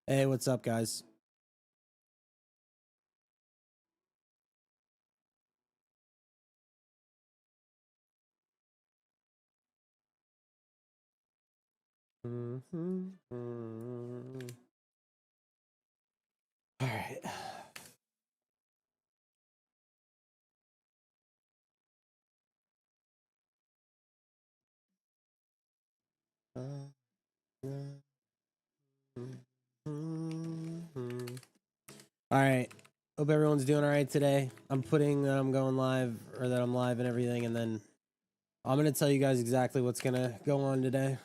Hey, what's up, guys? All right. All right. Hope everyone's doing all right today. I'm putting that I'm going live, or that I'm live and everything, and then I'm going to tell you guys exactly what's going to go on today.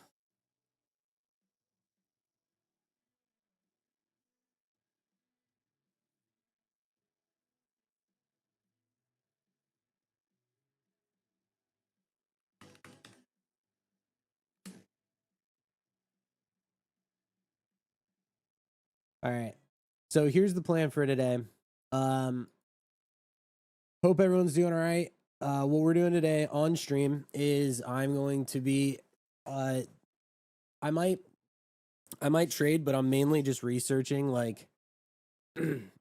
All right. So here's the plan for today. Hope everyone's doing all right. What we're doing today on stream is I'm going to be I might trade, but I'm mainly just researching like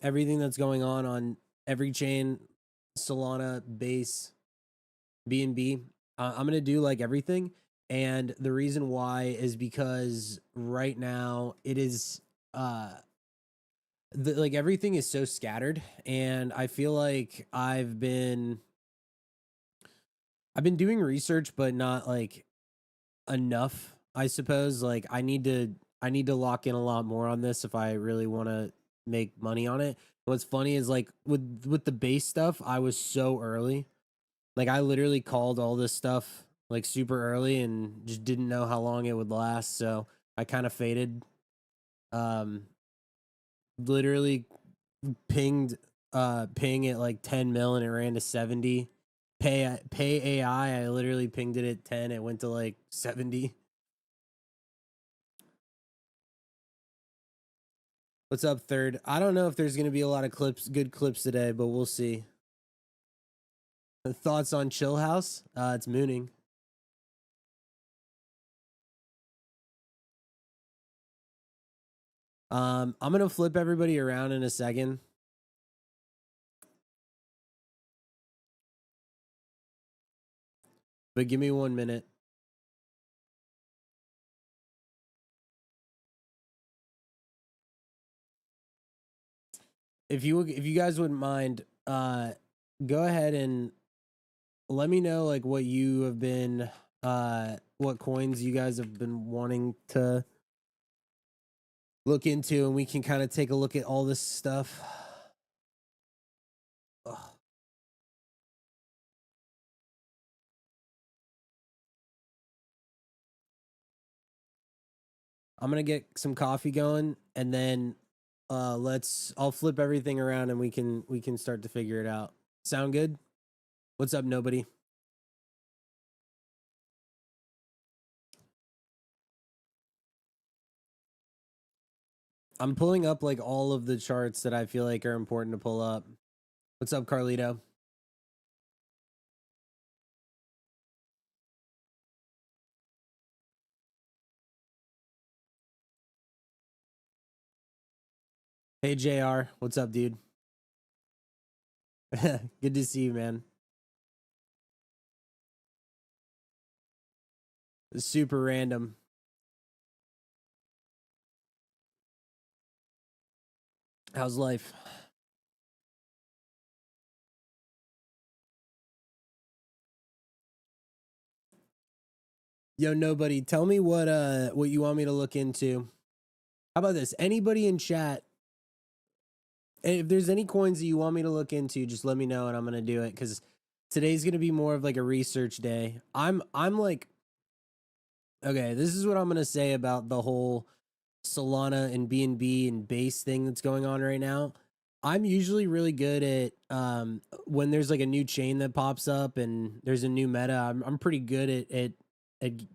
everything that's going on every chain, Solana, Base, BNB. I'm gonna do like everything, and the reason why is because right now it is like everything is so scattered, and I feel like I've been doing research, but not like enough. I suppose like I need to lock in a lot more on this if I really want to make money on it. What's funny is like with the base stuff, I was so early. Like I literally called all this stuff like super early and just didn't know how long it would last, so I kind of faded. Um Literally ping at like 10 mil and it ran to 70. Pay AI, I literally pinged it at 10, it went to like 70. What's up, Third? I don't know if there's going to be a lot of good clips today, but we'll see. Thoughts on Chill House? It's mooning. I'm going to flip everybody around in a second. But give me 1 minute. If you guys wouldn't mind, go ahead and let me know like what you have been what coins you guys have been wanting to look into, and we can kind of take a look at all this stuff. Ugh. I'm gonna get some coffee going, and then I'll flip everything around and we can start to figure it out. Sound good? What's up, nobody? I'm pulling up like all of the charts that I feel like are important to pull up. What's up, Carlito? Hey, JR. What's up, dude? Good to see you, man. Super random. How's life? Yo, nobody. Tell me what you want me to look into. How about this? Anybody in chat, if there's any coins that you want me to look into, just let me know and I'm gonna do it, because today's gonna be more of like a research day. I'm like, okay, this is what I'm gonna say about the whole Solana and BNB and base thing that's going on right now. I'm usually really good at when there's like a new chain that pops up and there's a new meta. I'm pretty good at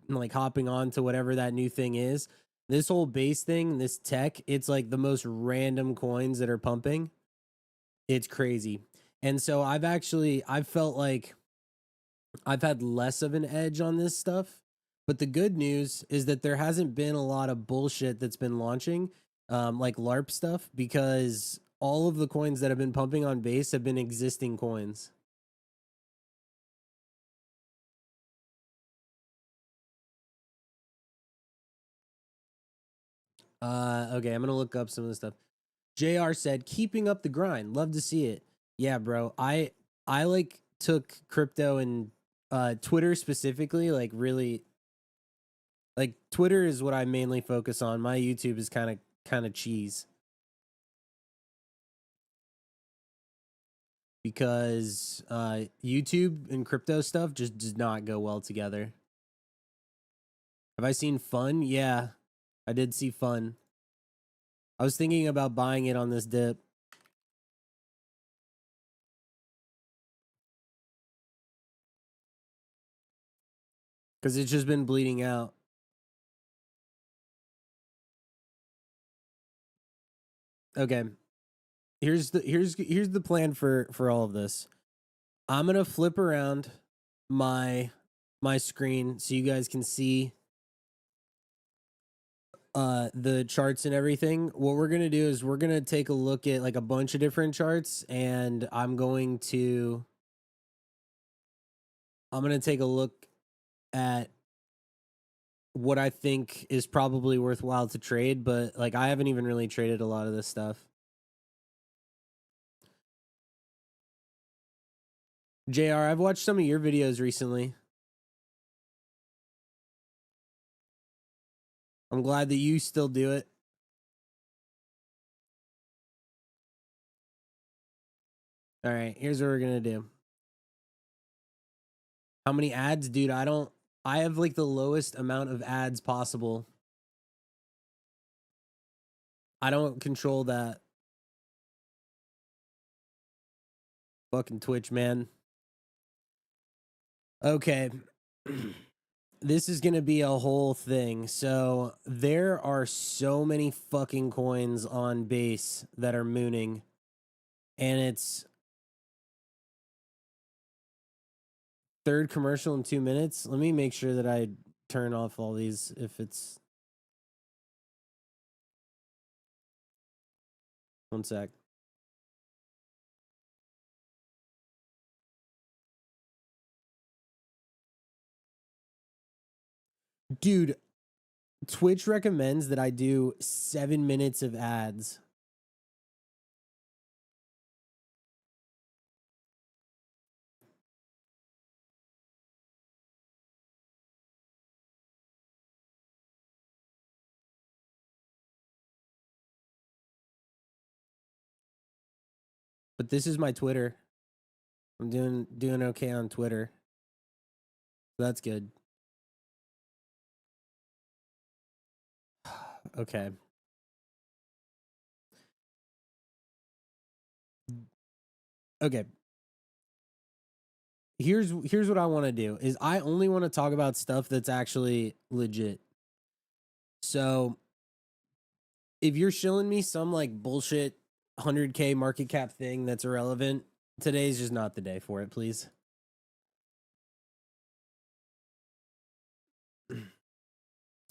like hopping on to whatever that new thing is. This whole base thing, this tech, it's like the most random coins that are pumping. It's crazy. And so I've felt like I've had less of an edge on this stuff. But the good news is that there hasn't been a lot of bullshit that's been launching. like LARP stuff, because all of the coins that have been pumping on base have been existing coins. Okay, I'm gonna look up some of the stuff. JR said, "Keeping up the grind. Love to see it." Yeah, bro. I like took crypto and Twitter specifically, like really, like Twitter is what I mainly focus on. My YouTube is kind of cheese because YouTube and crypto stuff just does not go well together. Have I seen Fun? Yeah, I did see Fun. I was thinking about buying it on this dip. Because it's just been bleeding out. Okay. Here's the plan for all of this. I'm gonna flip around my screen so you guys can see the charts and everything. What we're gonna do is we're gonna take a look at like a bunch of different charts, and I'm gonna take a look at what I think is probably worthwhile to trade, but like I haven't even really traded a lot of this stuff. JR, I've watched some of your videos recently. I'm glad that you still do it. All right, here's what we're gonna do. How many ads, dude? I have like the lowest amount of ads possible. I don't control that. Fucking Twitch, man. Okay. This is going to be a whole thing. So, there are so many fucking coins on base that are mooning. And it's third commercial in 2 minutes. Let me make sure that I turn off all these if it's. One sec. Dude, Twitch recommends that I do 7 minutes of ads. But this is my Twitter. I'm doing okay on Twitter. That's good. Okay. Okay. Here's what I want to do is I only want to talk about stuff that's actually legit. So, if you're shilling me some like bullshit 100K market cap thing that's irrelevant, today's just not the day for it, please.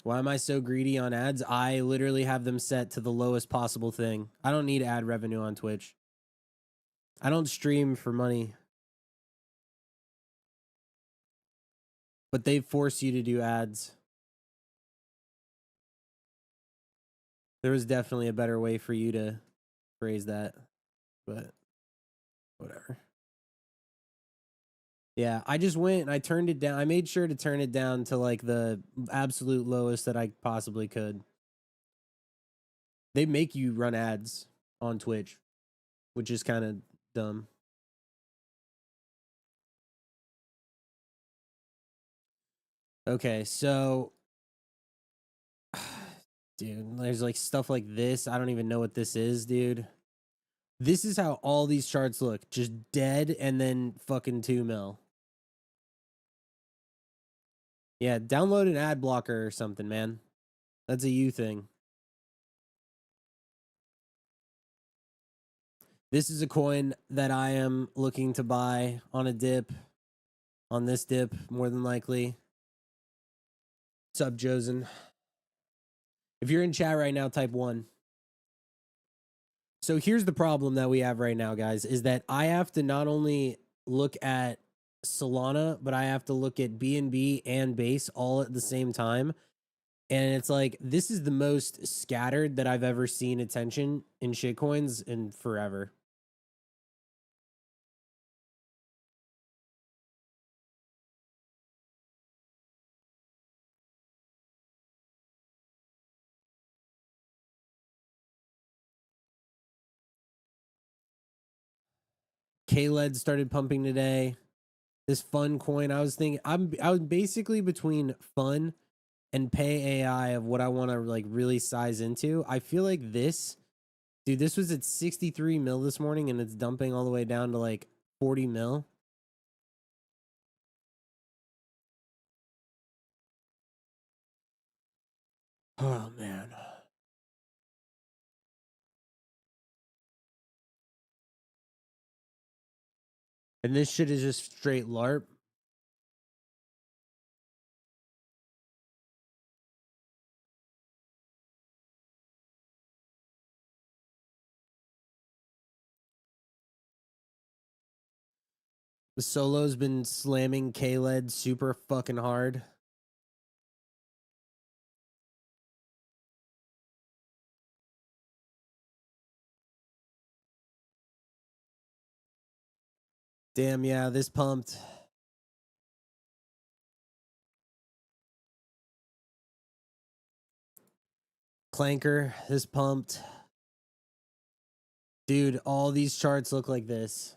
Why am I so greedy on ads? I literally have them set to the lowest possible thing. I don't need ad revenue on Twitch. I don't stream for money. But they force you to do ads. There was definitely a better way for you to phrase that, but whatever. Yeah, I just went and I turned it down. I made sure to turn it down to like the absolute lowest that I possibly could. They make you run ads on Twitch, which is kind of dumb. Okay, so dude, there's like stuff like this. I don't even know what this is, dude. This is how all these charts look. Just dead and then fucking 2 mil. Yeah, download an ad blocker or something, man. That's a you thing. This is a coin that I am looking to buy on a dip. On this dip, more than likely. What's up, Josen? If you're in chat right now, type 1. So here's the problem that we have right now, guys, is that I have to not only look at Solana, but I have to look at BNB and Base all at the same time. And it's like, this is the most scattered that I've ever seen attention in shitcoins in forever. KLED started pumping today. This fun coin, I was thinking, I was basically between fun and pay AI of what I want to like really size into. I feel like this, dude, this was at 63 mil this morning and it's dumping all the way down to like 40 mil. Oh man. And this shit is just straight LARP. The solo's been slamming KLED super fucking hard. Damn, yeah, this pumped. Clanker, this pumped. Dude, all these charts look like this.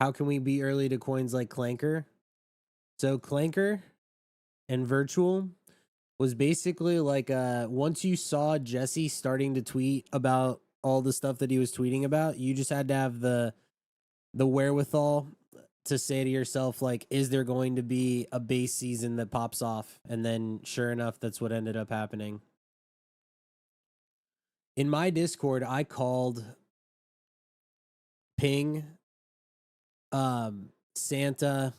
How can we be early to coins like Clanker? So Clanker and Virtual was basically like once you saw Jesse starting to tweet about all the stuff that he was tweeting about, you just had to have the wherewithal to say to yourself, like, is there going to be a base season that pops off? And then sure enough, that's what ended up happening. In my Discord, I called Ping, Santa,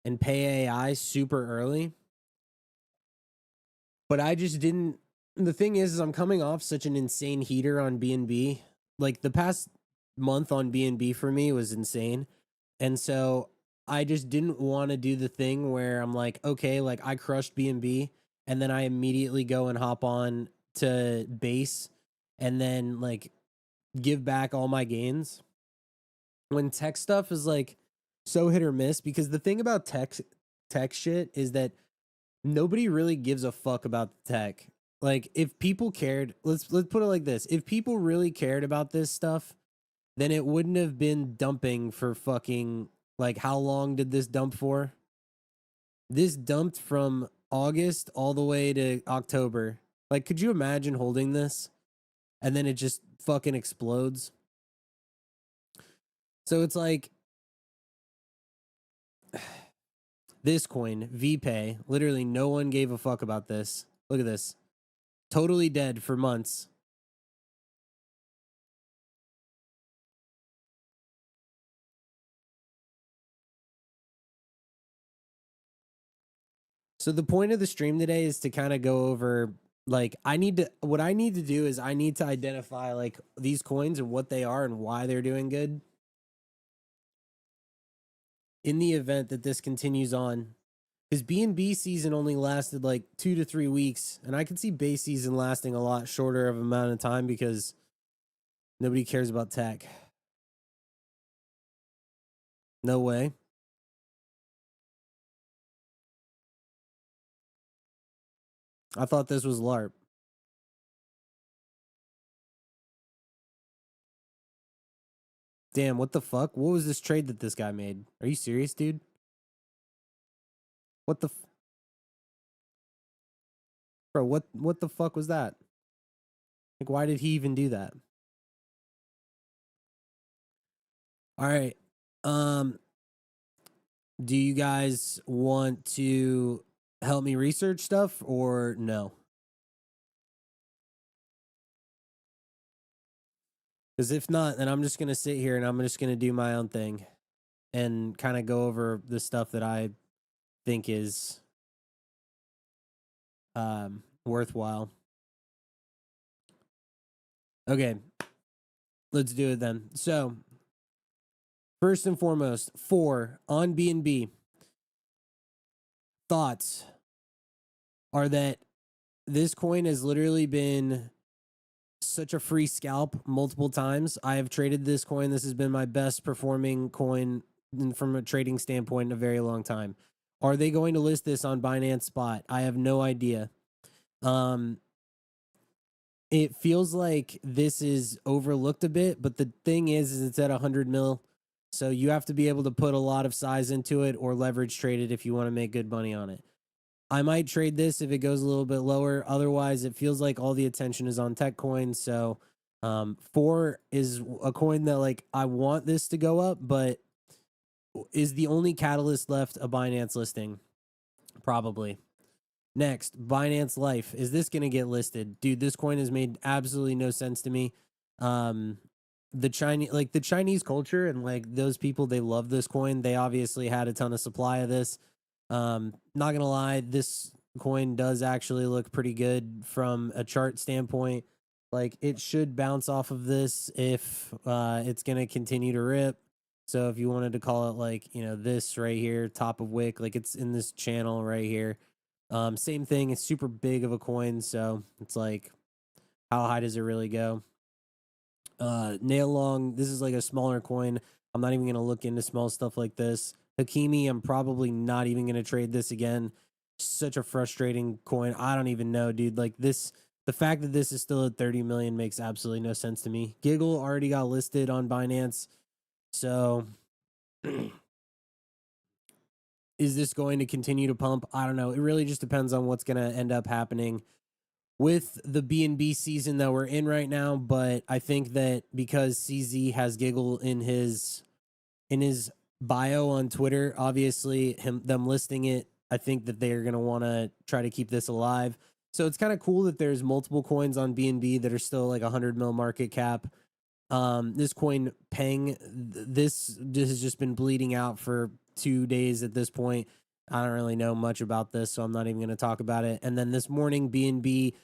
and Pay AI super early. But I just didn't. The thing is I'm coming off such an insane heater on BNB. Like the past month on BNB for me was insane. And so I just didn't want to do the thing where I'm like, okay, like I crushed BNB and then I immediately go and hop on to base and then like give back all my gains. When tech stuff is like so hit or miss, because the thing about tech shit is that nobody really gives a fuck about the tech. Like if people cared, let's put it like this. If people really cared about this stuff, then it wouldn't have been dumping for fucking like how long did this dump for? This dumped from August all the way to October. Like could you imagine holding this and then it just fucking explodes? So it's like this coin, VPay, literally no one gave a fuck about this. Look at this. Totally dead for months. So the point of the stream today is to kind of go over like what I need to do is I need to identify like these coins and what they are and why they're doing good in the event that this continues on. Because BNB season only lasted like 2 to 3 weeks, and I can see base season lasting a lot shorter of amount of time because nobody cares about tech. No way. I thought this was LARP. Damn, what the fuck? What was this trade that this guy made? Are you serious, dude? What the bro, what the fuck was that? Like, why did he even do that? All right. Do you guys want to help me research stuff or no? Because if not, then I'm just going to sit here and I'm just going to do my own thing and kind of go over the stuff that I think is worthwhile. Okay, let's do it then. So, first and foremost, on BNB, thoughts are that this coin has literally been such a free scalp multiple times. I have traded this coin. This has been my best performing coin from a trading standpoint in a very long time. Are they going to list this on Binance Spot? I have no idea. It feels like this is overlooked a bit, but the thing is it's at 100 mil. So you have to be able to put a lot of size into it or leverage trade it if you want to make good money on it. I might trade this if it goes a little bit lower. Otherwise, it feels like all the attention is on tech coins. So 4 is a coin that like I want this to go up, but is the only catalyst left a Binance listing? Probably. Next, Binance Life. Is this going to get listed? Dude, this coin has made absolutely no sense to me. The Chinese culture and like those people, they love this coin. They obviously had a ton of supply of this. Not going to lie, this coin does actually look pretty good from a chart standpoint. Like it should bounce off of this if it's going to continue to rip. So if you wanted to call it like, this right here, top of wick, like it's in this channel right here. Same thing. It's super big of a coin, so it's like, how high does it really go? Nail long. This is like a smaller coin. I'm not even gonna look into small stuff like this. Hakimi, I'm probably not even gonna trade this again. Such a frustrating coin. I don't even know, dude. Like this, the fact that this is still at 30 million makes absolutely no sense to me. Giggle already got listed on Binance, so. Is this going to continue to pump? I don't know. It really just depends on what's going to end up happening with the BNB season that we're in right now. But I think that because CZ has Giggle in his bio on Twitter, obviously them listing it, I think that they're going to want to try to keep this alive. So it's kind of cool that there's multiple coins on BNB that are still like 100 mil market cap. This coin Peng, this has just been bleeding out for 2 days at this point. I don't really know much about this, so I'm not even going to talk about it. And then this morning, BNB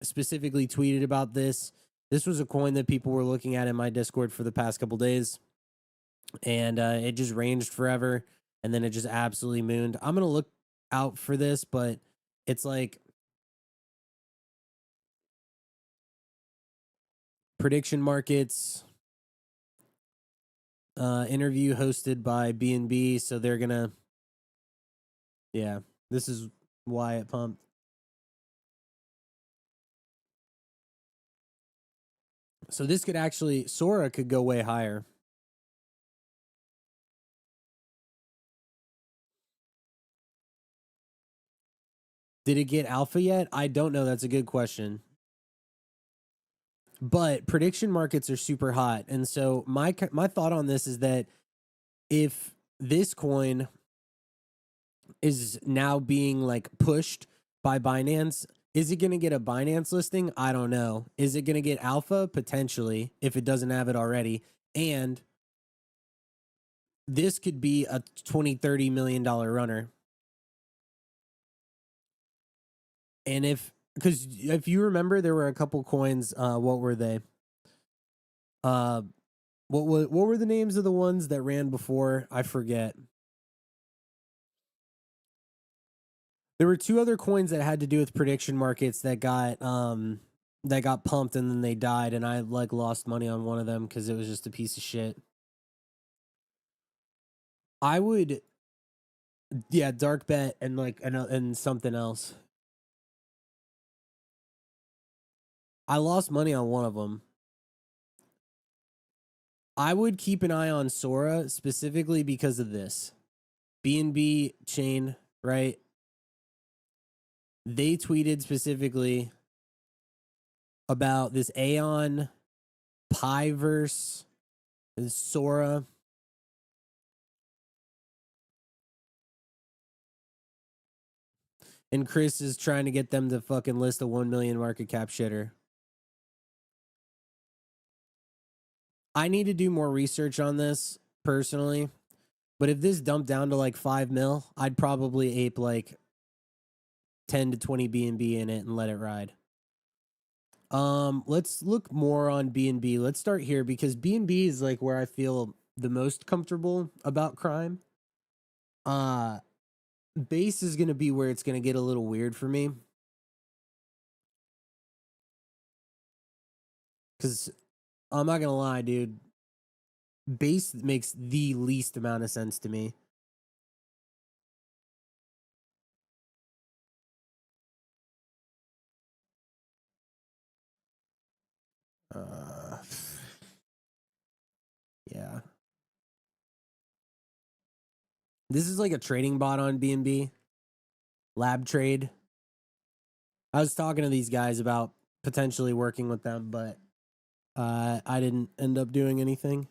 specifically tweeted about this. This was a coin that people were looking at in my Discord for the past couple days, and it just ranged forever, and then it just absolutely mooned. I'm going to look out for this, but it's like prediction markets interview hosted by BNB, so they're gonna, yeah, this is why it pumped. So this could actually, Sora could go way higher. Did it get alpha yet? I don't know. That's a good question. But prediction markets are super hot, and so my thought on this is that if this coin is now being like pushed by Binance, is it going to get a Binance listing? I don't know. Is it going to get alpha? Potentially, if it doesn't have it already. And this could be a $20-30 million runner. And because if you remember, there were a couple coins. What were they? What were the names of the ones that ran before? I forget. There were 2 other coins that had to do with prediction markets that got pumped and then they died, and I like lost money on one of them because it was just a piece of shit. I would, yeah, dark bet and like and something else. I lost money on one of them. I would keep an eye on Sora specifically because of this. BNB chain, right? They tweeted specifically about this Aeon Piverse and Sora. And Chris is trying to get them to fucking list a 1 million market cap shitter. I need to do more research on this personally. But if this dumped down to like 5 mil, I'd probably ape like 10 to 20 BNB in it and let it ride. Let's look more on BNB. Let's start here because BNB is like where I feel the most comfortable about crime. Base is going to be where it's going to get a little weird for me. Because I'm not going to lie, dude. Base makes the least amount of sense to me. Yeah. This is like a trading bot on BNB. Lab trade. I was talking to these guys about potentially working with them, but I didn't end up doing anything.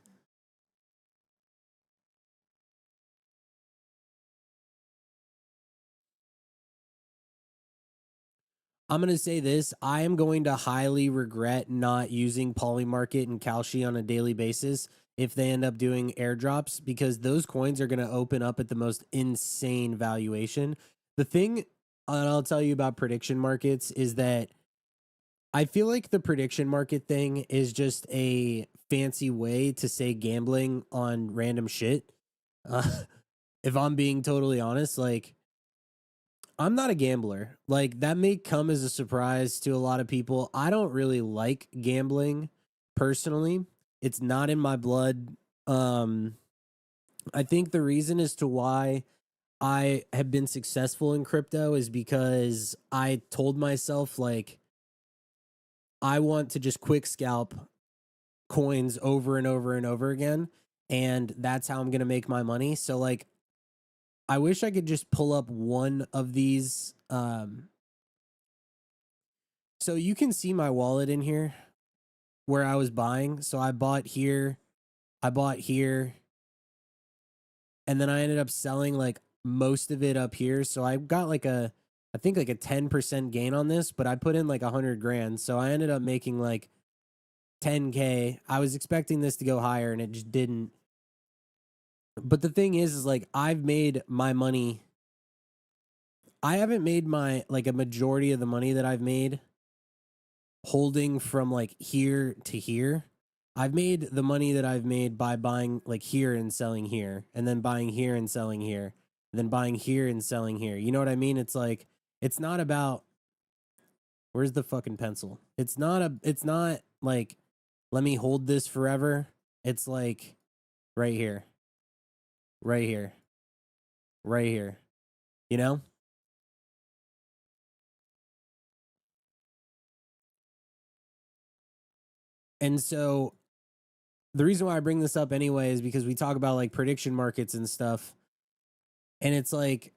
I'm going to say this. I am going to highly regret not using Polymarket and Kalshi on a daily basis if they end up doing airdrops, because those coins are going to open up at the most insane valuation. The thing, and I'll tell you about prediction markets, is that I feel like the prediction market thing is just a fancy way to say gambling on random shit. If I'm being totally honest, like, I'm not a gambler. Like, that may come as a surprise to a lot of people. I don't really like gambling personally. It's not in my blood. I think the reason as to why I have been successful in crypto is because I told myself, like, I want to just quick scalp coins over and over and over again, and that's how I'm going to make my money. So, like, I wish I could just pull up one of these. So you can see my wallet in here where I was buying. So I bought here, and then I ended up selling like most of it up here. So I got like I think like a 10% gain on this, but I put in like 100 grand. So I ended up making like 10K. I was expecting this to go higher and it just didn't. But the thing is like I've made my money. I haven't made my like a majority of the money that I've made holding from like here to here. I've made the money that I've made by buying like here and selling here, and then buying here and selling here, and then buying here and selling here. You know what I mean? It's like, it's not about, where's the fucking pencil? It's not like, let me hold this forever. It's like right here, right here, right here, you know? And so the reason why I bring this up anyway is because we talk about like prediction markets and stuff. And it's like,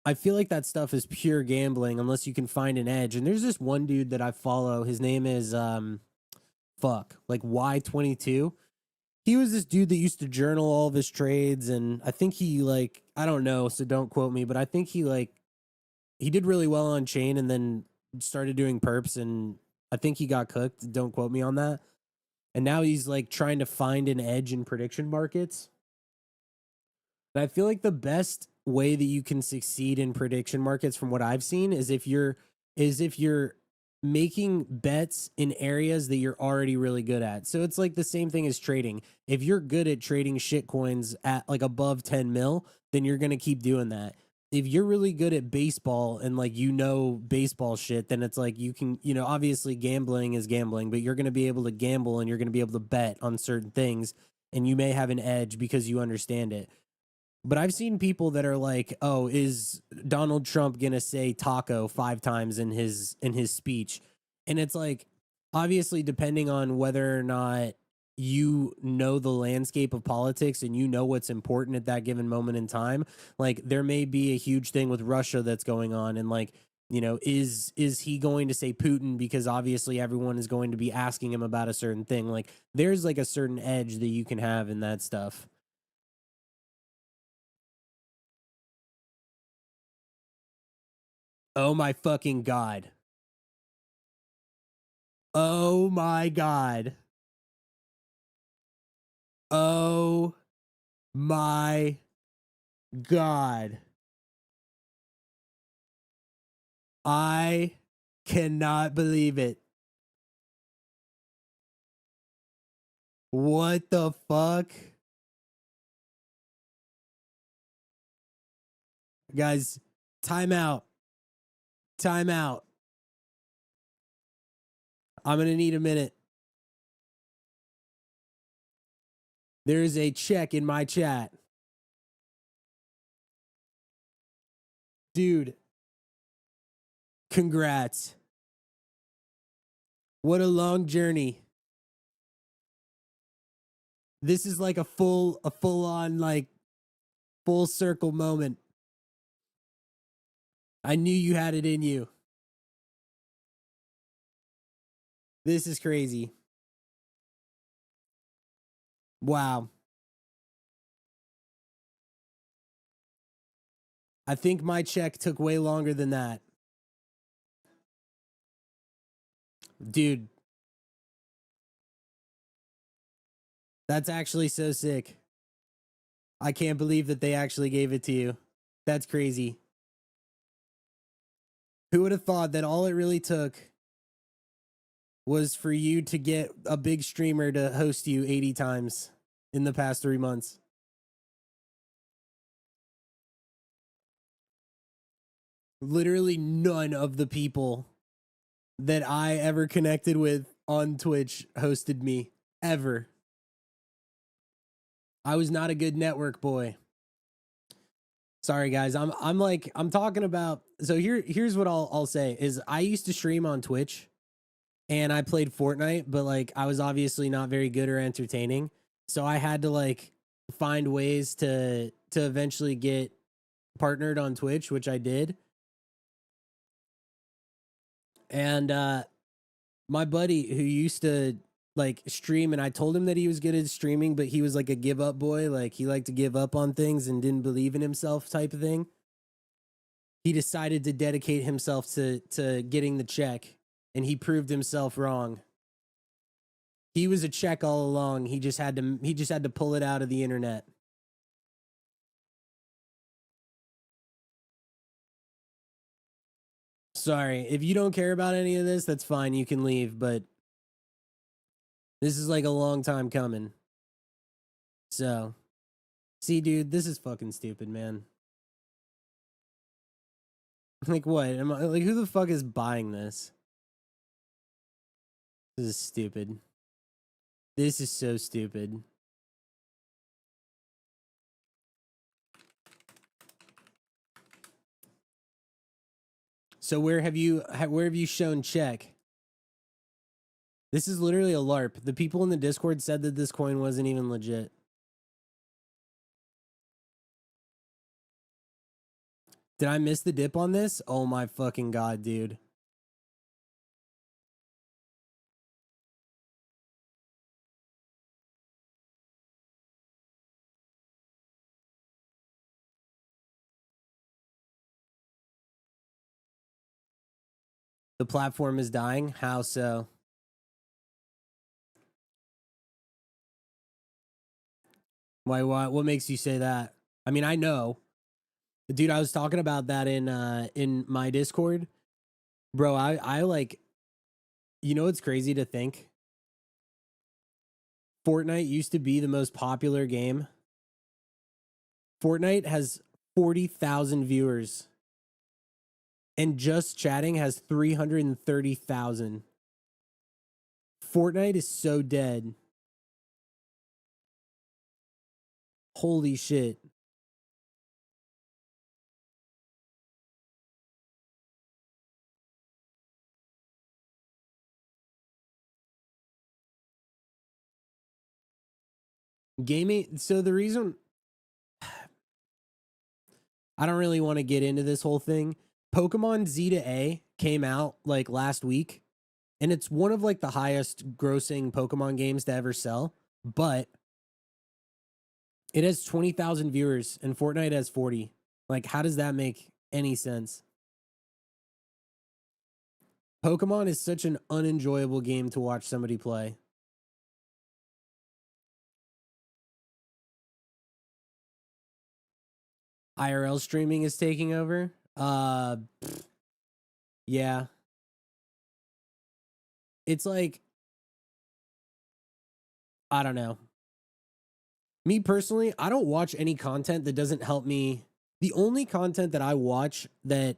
I feel like that stuff is pure gambling unless you can find an edge. And there's this one dude that I follow. His name is like Y22. He was this dude that used to journal all of his trades, and I think he like, I don't know, so don't quote me, but I think he did really well on chain and then started doing perps, and I think he got cooked. Don't quote me on that. And now he's like trying to find an edge in prediction markets. And I feel like the best way that you can succeed in prediction markets from what I've seen is if you're making bets in areas that you're already really good at. So it's like the same thing as trading. If you're good at trading shit coins at like above 10 mil, then you're going to keep doing that. If you're really good at baseball and like baseball shit, then it's like you can, obviously gambling is gambling, but you're going to be able to gamble and you're going to be able to bet on certain things, and you may have an edge because you understand it. But I've seen people that are like, "Oh, is Donald Trump gonna say taco 5 times in his speech?" And it's like, obviously, depending on whether or not you know the landscape of politics and you know what's important at that given moment in time, like there may be a huge thing with Russia that's going on, and like You know, is he going to say Putin because obviously everyone is going to be asking him about a certain thing? Like, there's like a certain edge that you can have in that stuff. Oh my fucking God. Oh my God. Oh my God. I cannot believe it. What the fuck? Guys, time out. Time out. I'm going to need a minute. There's a check in my chat. Dude, congrats. What a long journey. This is like a full on like full circle moment. I knew you had it in you. This is crazy. Wow. I think my check took way longer than that. Dude. That's actually so sick. I can't believe that they actually gave it to you. That's crazy. Who would have thought that all it really took was for you to get a big streamer to host you 80 times in the past 3 months? Literally none of the people that I ever connected with on Twitch hosted me ever. I was not a good network boy. Sorry guys, I'm talking about, so here's what I'll say is I used to stream on Twitch and I played Fortnite, but like I was obviously not very good or entertaining. So I had to like find ways to eventually get partnered on Twitch, which I did. And my buddy who used to like stream, and I told him that he was good at streaming, but he was like a give up boy. Like he liked to give up on things and didn't believe in himself type of thing. He decided to dedicate himself to getting the check, and he proved himself wrong. He was a check all along. He just had to pull it out of the internet. Sorry. If you don't care about any of this, that's fine. You can leave, but this is like a long time coming. So, see, dude, this is fucking stupid, man. Like, what? Am I, like, who the fuck is buying this? This is stupid. This is so stupid. So where have you shown check? This is literally a LARP. The people in the Discord said that this coin wasn't even legit. Did I miss the dip on this? Oh my fucking God, dude. The platform is dying? How so? Why, what makes you say that? I mean, I know. Dude, I was talking about that in my Discord. Bro, I like, you know what's crazy to think? Fortnite used to be the most popular game. Fortnite has 40,000 viewers. And just chatting has 330,000. Fortnite is so dead. Holy shit. Gaming, so the reason I don't really want to get into this whole thing, Pokemon Z to A came out like last week, and it's one of like the highest grossing Pokemon games to ever sell, but it has 20,000 viewers and Fortnite has 40. Like, how does that make any sense? Pokemon is such an unenjoyable game to watch somebody play. IRL streaming is taking over. Yeah. It's like, I don't know. Me personally, I don't watch any content that doesn't help me. The only content that I watch that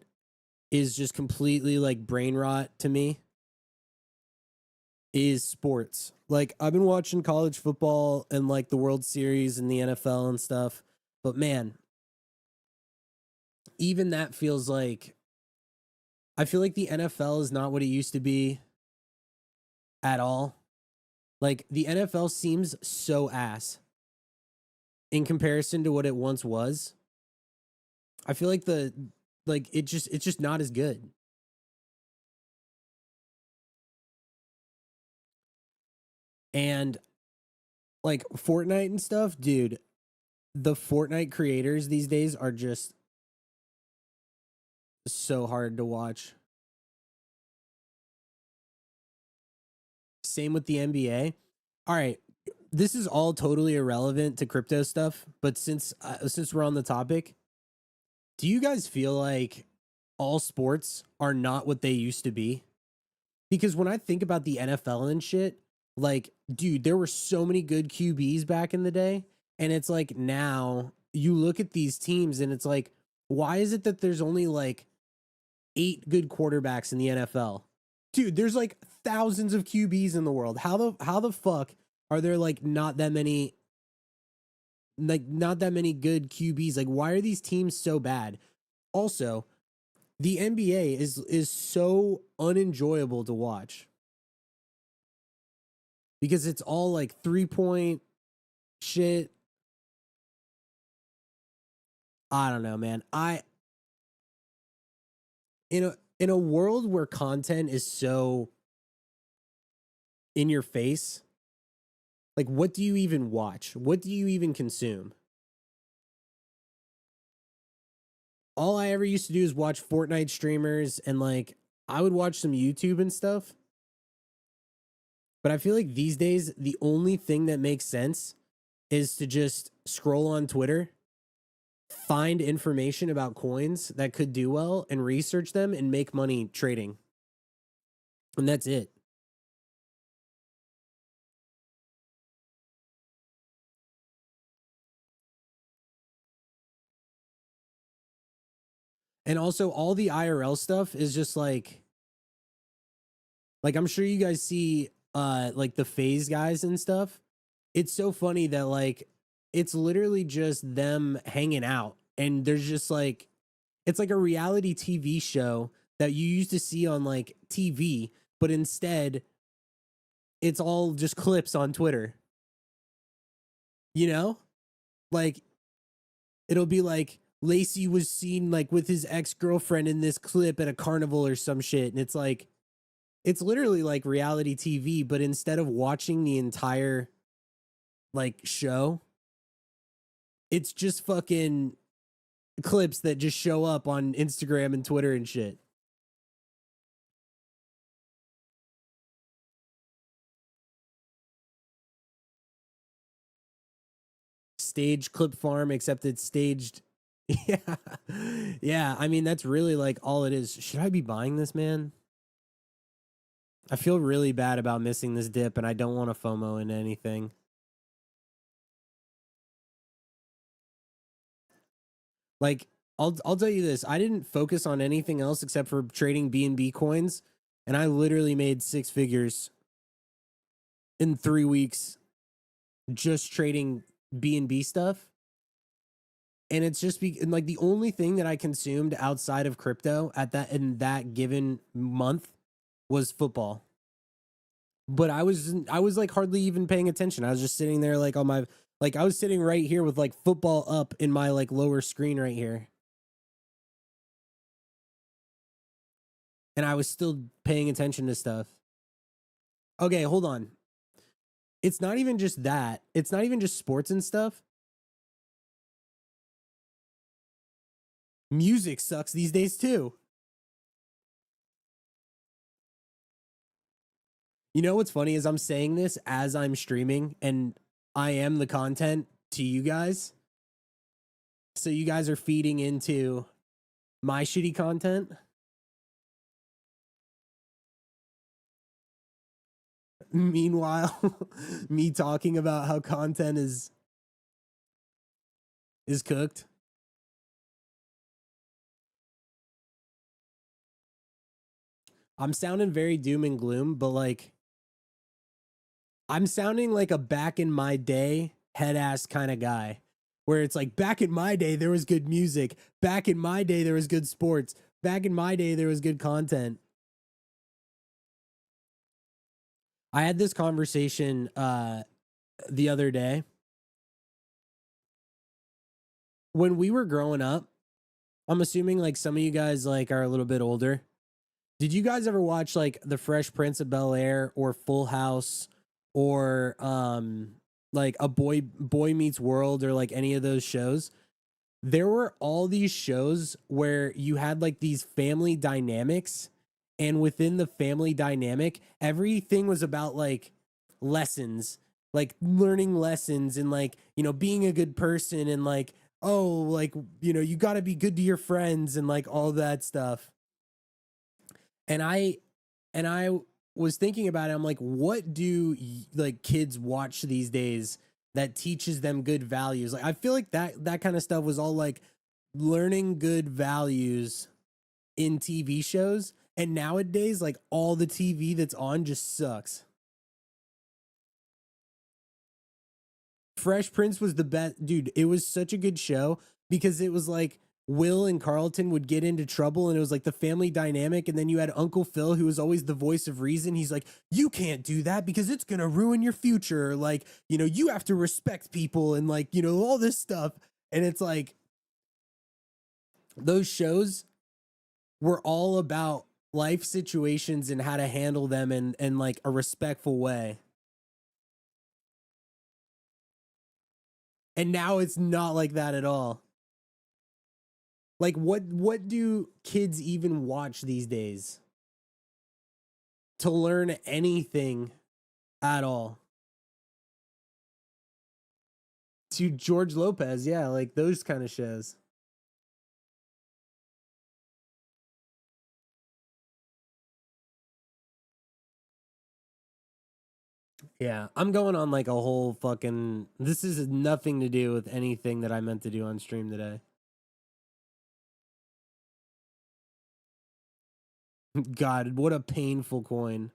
is just completely like brain rot to me is sports. Like, I've been watching college football and like the World Series and the NFL and stuff. But man, even that feels like, I feel like the NFL is not what it used to be at all. Like, the NFL seems so ass in comparison to what it once was. I feel like it's just not as good. And like Fortnite and stuff, dude, the Fortnite creators these days are just so hard to watch. Same with the NBA. All right, this is all totally irrelevant to crypto stuff, but since we're on the topic, do you guys feel like all sports are not what they used to be? Because when I think about the NFL and shit, like, dude, there were so many good QBs back in the day. And it's like now you look at these teams and it's like, why is it that there's only like 8 good quarterbacks in the NFL? Dude, there's like thousands of QBs in the world. How the fuck are there like not that many good QBs? Like, why are these teams so bad? Also, the NBA is so unenjoyable to watch because it's all like 3-point shit. I don't know, man. In a world where content is so in your face, like, what do you even watch? What do you even consume? All I ever used to do is watch Fortnite streamers and like I would watch some YouTube and stuff. But I feel like these days the only thing that makes sense is to just scroll on Twitter, find information about coins that could do well and research them and make money trading. And that's it. And also all the IRL stuff is just like I'm sure you guys see like the phase guys and stuff. It's so funny that like it's literally just them hanging out and there's just like it's like a reality TV show that you used to see on like TV, but instead it's all just clips on Twitter. You know? Like it'll be like Lacey was seen like with his ex-girlfriend in this clip at a carnival or some shit and it's like it's literally like reality TV, but instead of watching the entire like show, it's just fucking clips that just show up on Instagram and Twitter and shit. Stage clip farm, except it's staged. Yeah. Yeah. I mean, that's really like all it is. Should I be buying this, man? I feel really bad about missing this dip and I don't want to FOMO into anything. Like, I'll tell you this. I didn't focus on anything else except for trading BNB coins, and I literally made 6 figures in 3 weeks just trading BNB stuff. And it's just and like the only thing that I consumed outside of crypto at that in that given month was football. But I was like hardly even paying attention. I was just sitting there like on my like I was sitting right here with like football up in my like lower screen right here. and I was still paying attention to stuff. Okay, hold on. It's not even just that. It's not even just sports and stuff. Music sucks these days too. You know what's funny is I'm saying this as I'm streaming and I am the content to you guys. So you guys are feeding into my shitty content. Meanwhile, me talking about how content is cooked. I'm sounding very doom and gloom, but like I'm sounding like a back in my day head ass kind of guy where it's like back in my day there was good music, back in my day there was good sports, back in my day there was good content. I had this conversation the other day. When we were growing up, I'm assuming like some of you guys like are a little bit older. Did you guys ever watch like The Fresh Prince of Bel-Air or Full House or like a Boy Meets World or like any of those shows? There were all these shows where you had like these family dynamics, and within the family dynamic, everything was about like lessons, like learning lessons and like, you know, being a good person and like, oh, like, you know, you got to be good to your friends and like all that stuff. And I was thinking about it. I'm like, what do like kids watch these days that teaches them good values? Like, I feel like that kind of stuff was all like learning good values in TV shows. And nowadays, like all the TV that's on just sucks. Fresh Prince was the best, dude. It was such a good show because it was like Will and Carlton would get into trouble and it was like the family dynamic. And then you had Uncle Phil, who was always the voice of reason. He's like, you can't do that because it's going to ruin your future. Like, you know, you have to respect people and like, you know, all this stuff. And it's like, those shows were all about life situations and how to handle them in like a respectful way. And now it's not like that at all. Like what do kids even watch these days to learn anything at all? To George Lopez, yeah, like those kind of shows. Yeah, I'm going on like a whole fucking. This is nothing to do with anything that I meant to do on stream today. God, what a painful coin.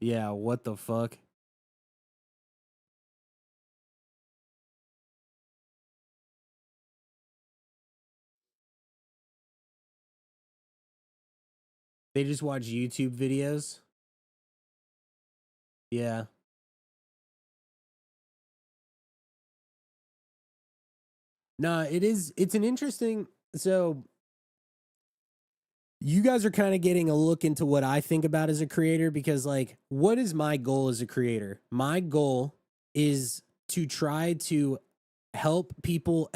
Yeah, what the fuck? They just watch YouTube videos. Yeah. Nah, it's an interesting. So you guys are kind of getting a look into what I think about as a creator because, like, what is my goal as a creator? My goal is to try to help people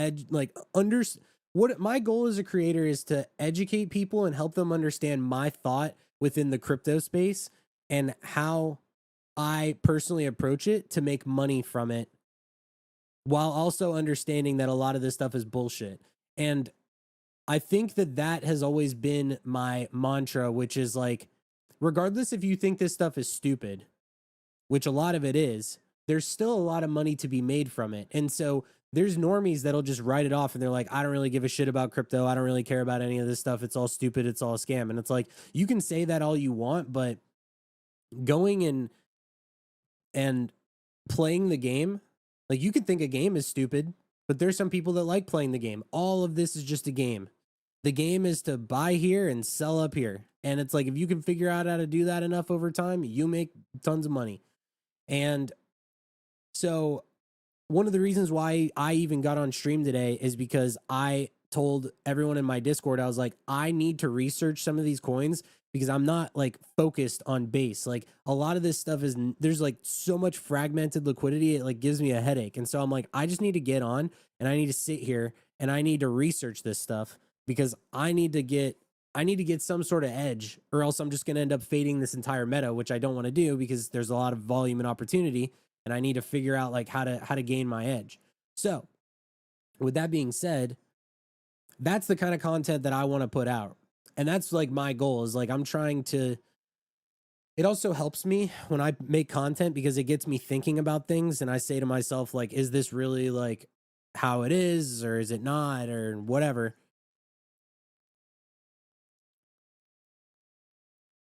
what my goal as a creator is to educate people and help them understand my thought within the crypto space and how I personally approach it to make money from it while also understanding that a lot of this stuff is bullshit. And I think that has always been my mantra, which is like, regardless if you think this stuff is stupid, which a lot of it is, there's still a lot of money to be made from it. And so there's normies that'll just write it off and they're like, I don't really give a shit about crypto. I don't really care about any of this stuff. It's all stupid. It's all a scam. And it's like, you can say that all you want, but going and playing the game, like you could think a game is stupid, but there's some people that like playing the game. All of this is just a game. The game is to buy here and sell up here. And it's like, if you can figure out how to do that enough over time, you make tons of money. And so one of the reasons why I even got on stream today is because I told everyone in my Discord, I was like, I need to research some of these coins because I'm not like focused on base. Like a lot of this stuff is, there's like so much fragmented liquidity, it like gives me a headache. And so I'm like, I just need to get on and I need to sit here and I need to research this stuff because I need to get some sort of edge, or else I'm just going to end up fading this entire meta, which I don't want to do because there's a lot of volume and opportunity, and I need to figure out like how to gain my edge. So, with that being said, that's the kind of content that I want to put out. And that's like my goal is like I'm trying to, it also helps me when I make content because it gets me thinking about things, and I say to myself like, is this really like how it is, or is it not, or whatever.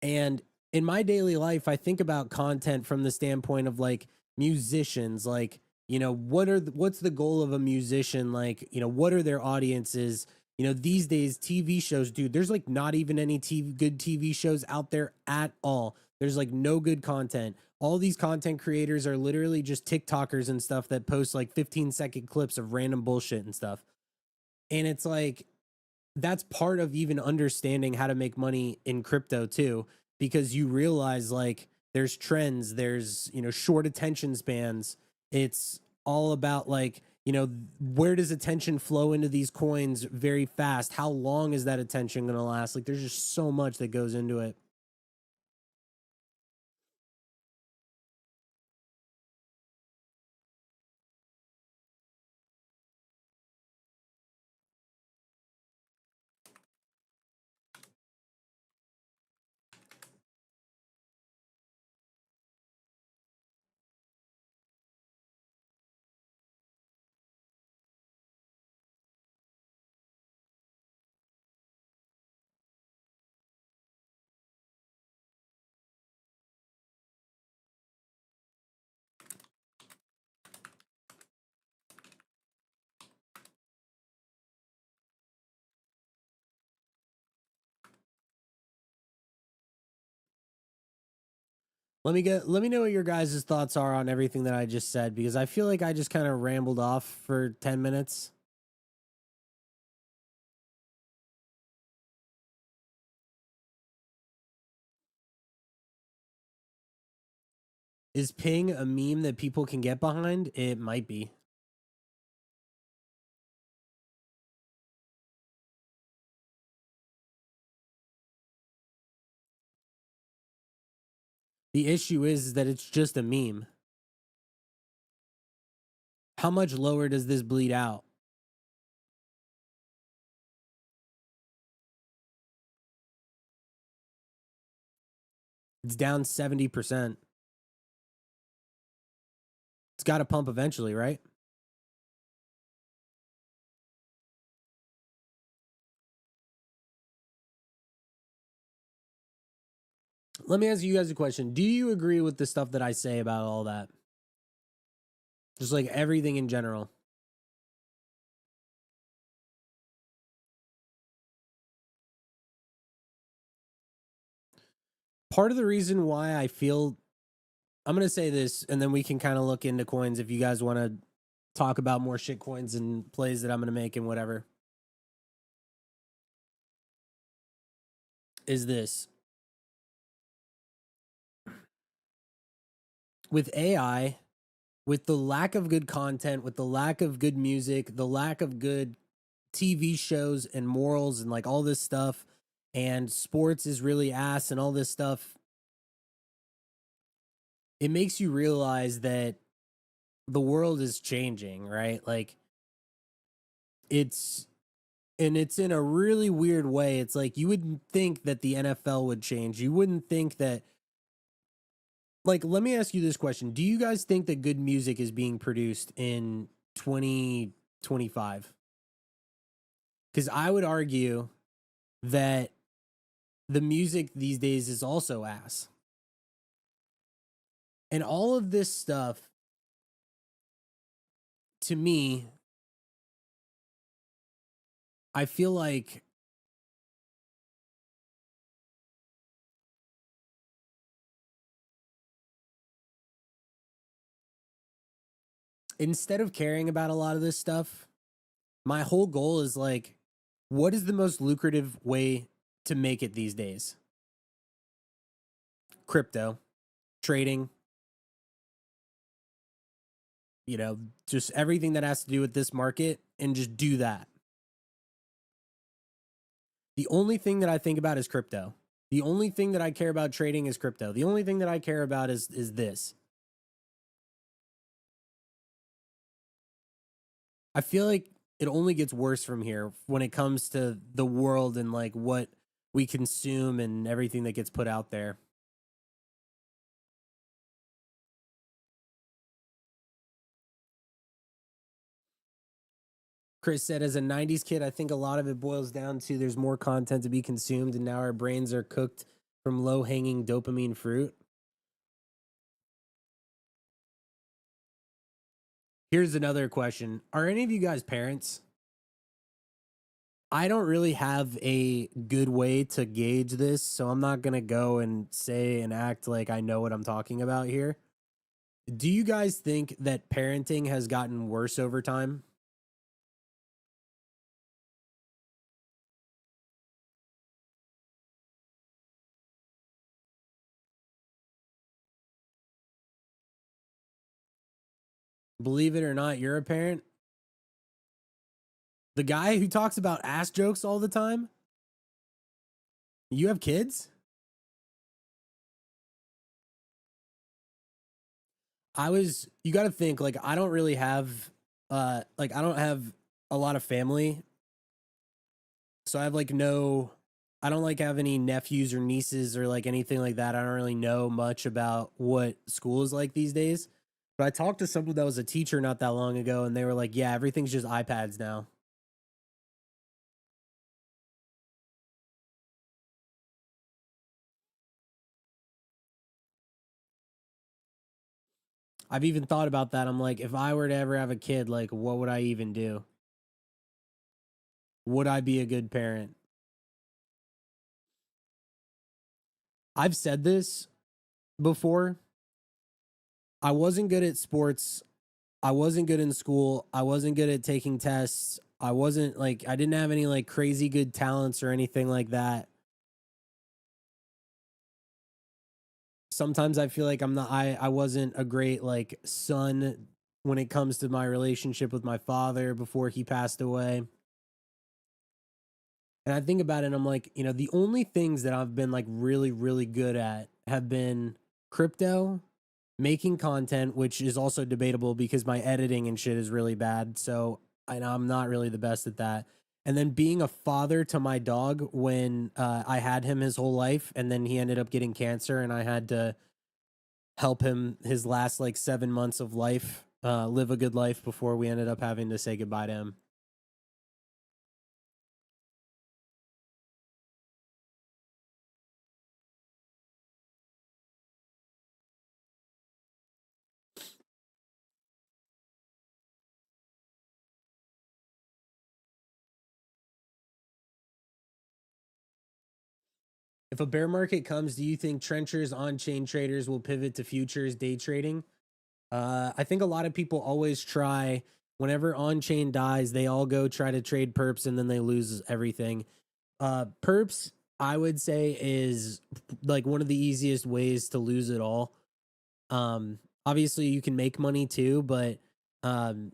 And in my daily life, I think about content from the standpoint of like musicians, like, you know, what's the goal of a musician? Like, you know, what are their audiences? You know, these days, TV shows, dude, there's like not even any good TV shows out there at all. There's like no good content. All these content creators are literally just TikTokers and stuff that post like 15-second clips of random bullshit and stuff. And it's like, that's part of even understanding how to make money in crypto too, because you realize like there's trends, there's, you know, short attention spans. It's all about like, you know, where does attention flow into these coins very fast? How long is that attention going to last? Like there's just so much that goes into it. Let me know what your guys' thoughts are on everything that I just said, because I feel like I just kind of rambled off for 10 minutes. Is ping a meme that people can get behind? It might be. The issue is that it's just a meme. How much lower does this bleed out? It's down 70%. It's got to pump eventually, right? Let me ask you guys a question. Do you agree with the stuff that I say about all that? Just like everything in general. Part of the reason why I feel, I'm going to say this and then we can kind of look into coins if you guys want to talk about more shit coins and plays that I'm going to make and whatever. Is this with AI, with the lack of good content, with the lack of good music, the lack of good TV shows and morals and like all this stuff, and sports is really ass and all this stuff, it makes you realize that the world is changing, right? Like it's, and it's in a really weird way. It's like you wouldn't think that the NFL would change. You wouldn't think that, like, let me ask you this question. Do you guys think that good music is being produced in 2025? Because I would argue that the music these days is also ass. And all of this stuff, to me, I feel like instead of caring about a lot of this stuff, my whole goal is like What is the most lucrative way to make it these days? Crypto, trading, just everything that has to do with this market, and just do that. The only thing that I think about is crypto. The only thing that I care about trading is crypto. The only thing that I care about is this. I feel like it only gets worse from here when it comes to the world and like what we consume and everything that gets put out there. Chris said, as a 90s kid, I think a lot of it boils down to there's more content to be consumed, and now our brains are cooked from low hanging dopamine fruit. Here's another question. Are any of you guys parents? I don't really have a good way to gauge this, so I'm not going to go and say and act like I know what I'm talking about here. Do you guys think that parenting has gotten worse over time? Believe it or not, you're a parent. The guy who talks about ass jokes all the time, you have kids? You got to think, like, I don't really have, I don't have a lot of family. So I have like I don't like have any nephews or nieces or like anything like that. I don't really know much about what school is like these days. But I talked to someone that was a teacher not that long ago, and they were like, yeah, everything's just iPads now. I've even thought about that. I'm like, if I were to ever have a kid, like, what would I even do? Would I be a good parent? I've said this before. I wasn't good at sports. I wasn't good in school. I wasn't good at taking tests. I didn't have any like crazy good talents or anything like that. Sometimes I feel like I wasn't a great like son when it comes to my relationship with my father before he passed away. And I think about it and I'm like, the only things that I've been like really, really good at have been crypto, making content, which is also debatable because my editing and shit is really bad. So I'm not really the best at that. And then being a father to my dog when I had him his whole life, and then he ended up getting cancer, and I had to help him his last like 7 months of life, live a good life before we ended up having to say goodbye to him. If a bear market comes, do you think trenchers, on chain traders will pivot to futures day trading? I think a lot of people always try, whenever on chain dies, they all go try to trade perps and then they lose everything. Perps, I would say, is like one of the easiest ways to lose it all. Obviously, you can make money too, but um,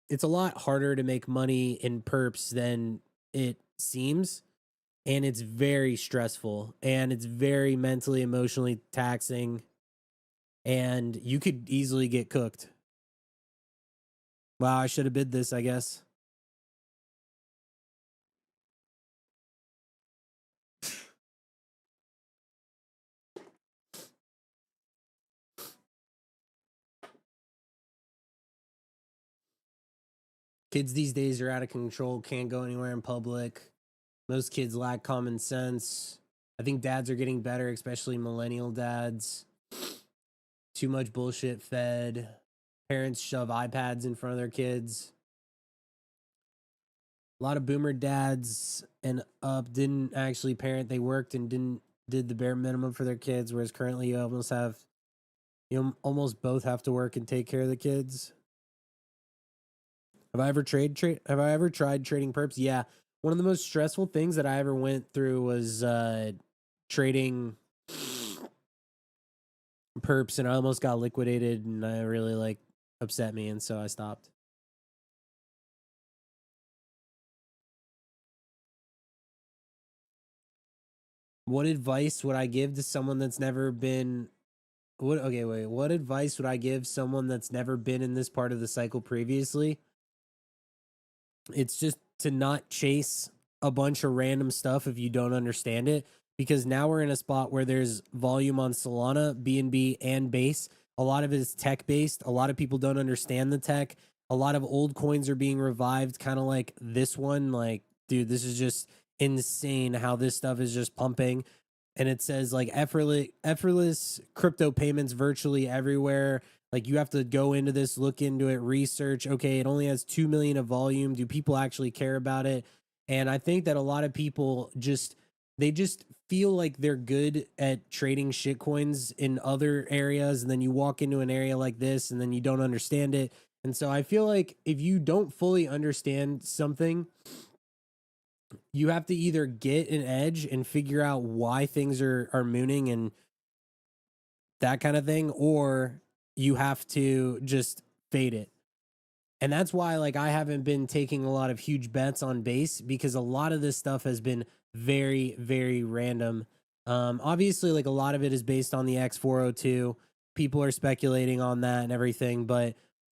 it's a lot harder to make money in perps than it seems. And it's very stressful and it's very mentally, emotionally taxing. And you could easily get cooked. Wow, I should have bid this, I guess. Kids these days are out of control, can't go anywhere in public. Most kids lack common sense. I think dads are getting better, especially millennial dads. Too much bullshit fed. Parents shove iPads in front of their kids. A lot of boomer dads and up didn't actually parent. They worked and did the bare minimum for their kids, whereas currently you almost both have to work and take care of the kids. Have I ever tried trading perps? Yeah. One of the most stressful things that I ever went through was trading perps, and I almost got liquidated, and I really like upset me, and so I stopped. What advice would I give to someone that's never been what advice would I give someone that's never been in this part of the cycle previously? It's just to not chase a bunch of random stuff if you don't understand it, because now we're in a spot where there's volume on Solana, BNB, and Base. A lot of it is tech based. A lot of people don't understand the tech. A lot of old coins are being revived, kind of like this one. Like, dude, this is just insane how this stuff is just pumping. And it says like effortless crypto payments virtually everywhere. Like, you have to go into this, look into it, research. Okay, it only has 2 million of volume. Do people actually care about it? And I think that a lot of people just feel like they're good at trading shit coins in other areas, and then you walk into an area like this and then you don't understand it. And so I feel like if you don't fully understand something, you have to either get an edge and figure out why things are mooning and that kind of thing, or you have to just fade it. And that's why, like, I haven't been taking a lot of huge bets on base, because a lot of this stuff has been very, very random. Obviously, like, a lot of it is based on the X402. People are speculating on that and everything, but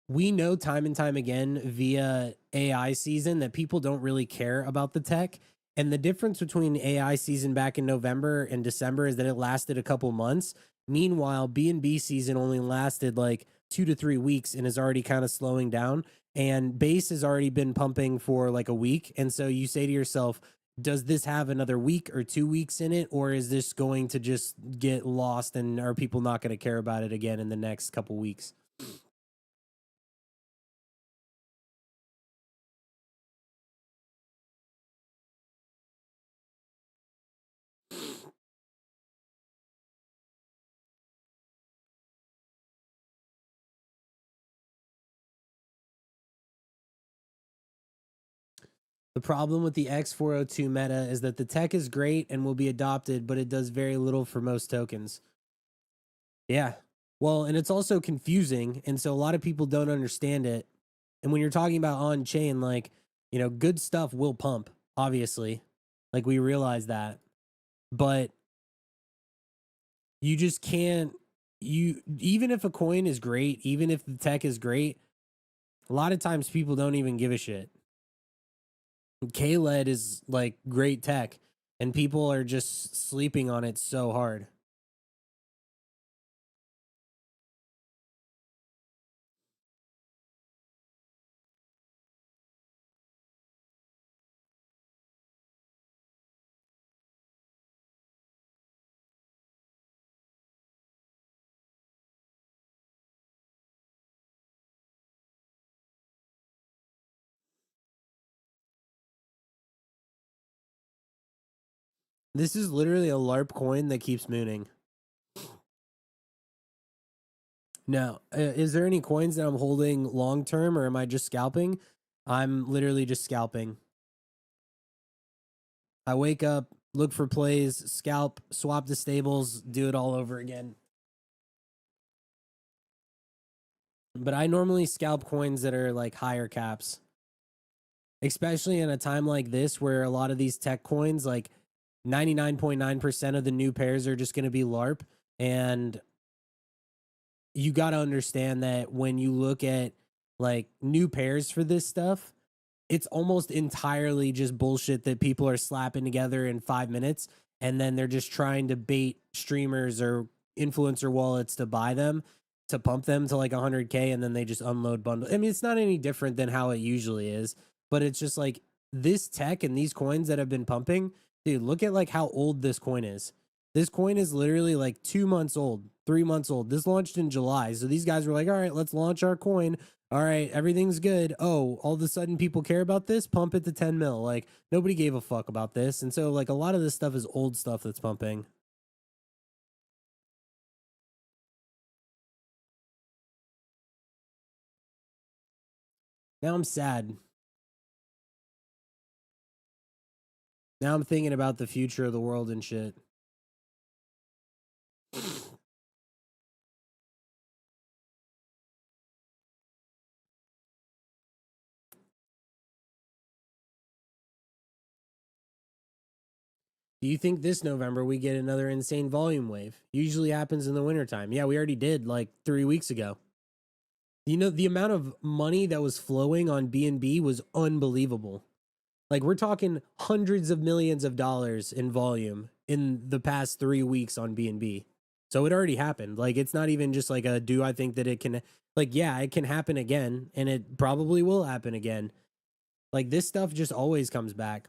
we know time and time again via AI season that people don't really care about the tech. And the difference between AI season back in November and December is that it lasted a couple months. Meanwhile, BNB season only lasted like 2 to 3 weeks and is already kind of slowing down. And base has already been pumping for like a week. And so you say to yourself, does this have another week or 2 weeks in it? Or is this going to just get lost, and are people not going to care about it again in the next couple weeks? The problem with the X402 meta is that the tech is great and will be adopted, but it does very little for most tokens. Yeah. Well, and it's also confusing. And so a lot of people don't understand it. And when you're talking about on chain, like, good stuff will pump, obviously. Like, we realize that. But you just can't, even if a coin is great, even if the tech is great, a lot of times people don't even give a shit. KLED is like great tech, and people are just sleeping on it so hard. This is literally a LARP coin that keeps mooning. Now, is there any coins that I'm holding long term, or am I just scalping? I'm literally just scalping. I wake up, look for plays, scalp, swap the stables, do it all over again. But I normally scalp coins that are like higher caps, especially in a time like this where a lot of these tech coins, like 99.9% of the new pairs are just going to be LARP. And you got to understand that when you look at like new pairs for this stuff, it's almost entirely just bullshit that people are slapping together in 5 minutes, and then they're just trying to bait streamers or influencer wallets to buy them, to pump them to like 100K, and then they just unload bundle. I mean, it's not any different than how it usually is, but it's just like this tech and these coins that have been pumping. Dude, look at like how old this coin is. This coin is literally like 2 months old, 3 months old. This launched in July. So these guys were like, all right, let's launch our coin. All right, everything's good. Oh, all of a sudden people care about this, pump it to 10 mil. Like, nobody gave a fuck about this. And so, like, a lot of this stuff is old stuff that's pumping. Now I'm sad. Now I'm thinking about the future of the world and shit. Do you think this November we get another insane volume wave? Usually happens in the wintertime. Yeah, we already did like 3 weeks ago. You know, the amount of money that was flowing on BNB was unbelievable. Like we're talking hundreds of millions of dollars in volume in the past 3 weeks on BNB. So it already happened. Like it's not even just like a do I think that it can, like yeah, it can happen again and it probably will happen again. Like this stuff just always comes back.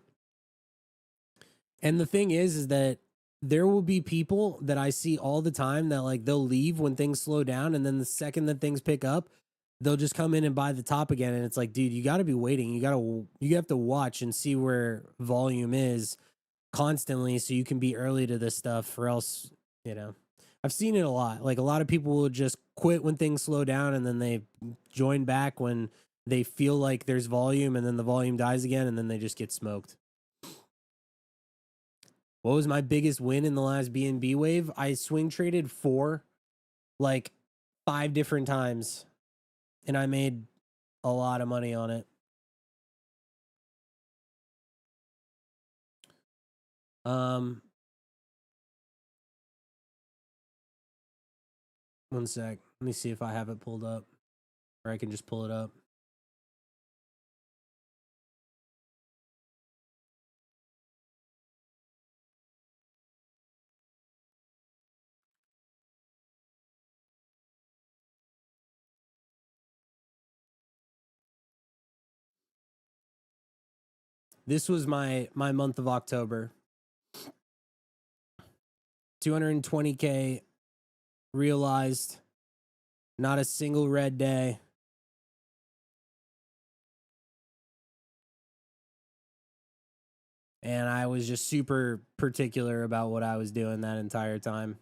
And the thing is that there will be people that I see all the time that like they'll leave when things slow down, and then the second that things pick up, they'll just come in and buy the top again. And it's like, dude, you got to be waiting. You have to watch and see where volume is constantly, so you can be early to this stuff. Or else, you know, I've seen it a lot. Like a lot of people will just quit when things slow down, and then they join back when they feel like there's volume, and then the volume dies again, and then they just get smoked. What was my biggest win in the last BNB wave? I swing traded like 5 different times, and I made a lot of money on it. One sec. Let me see if I have it pulled up, or I can just pull it up. This was my month of October. 220K realized, not a single red day. And I was just super particular about what I was doing that entire time.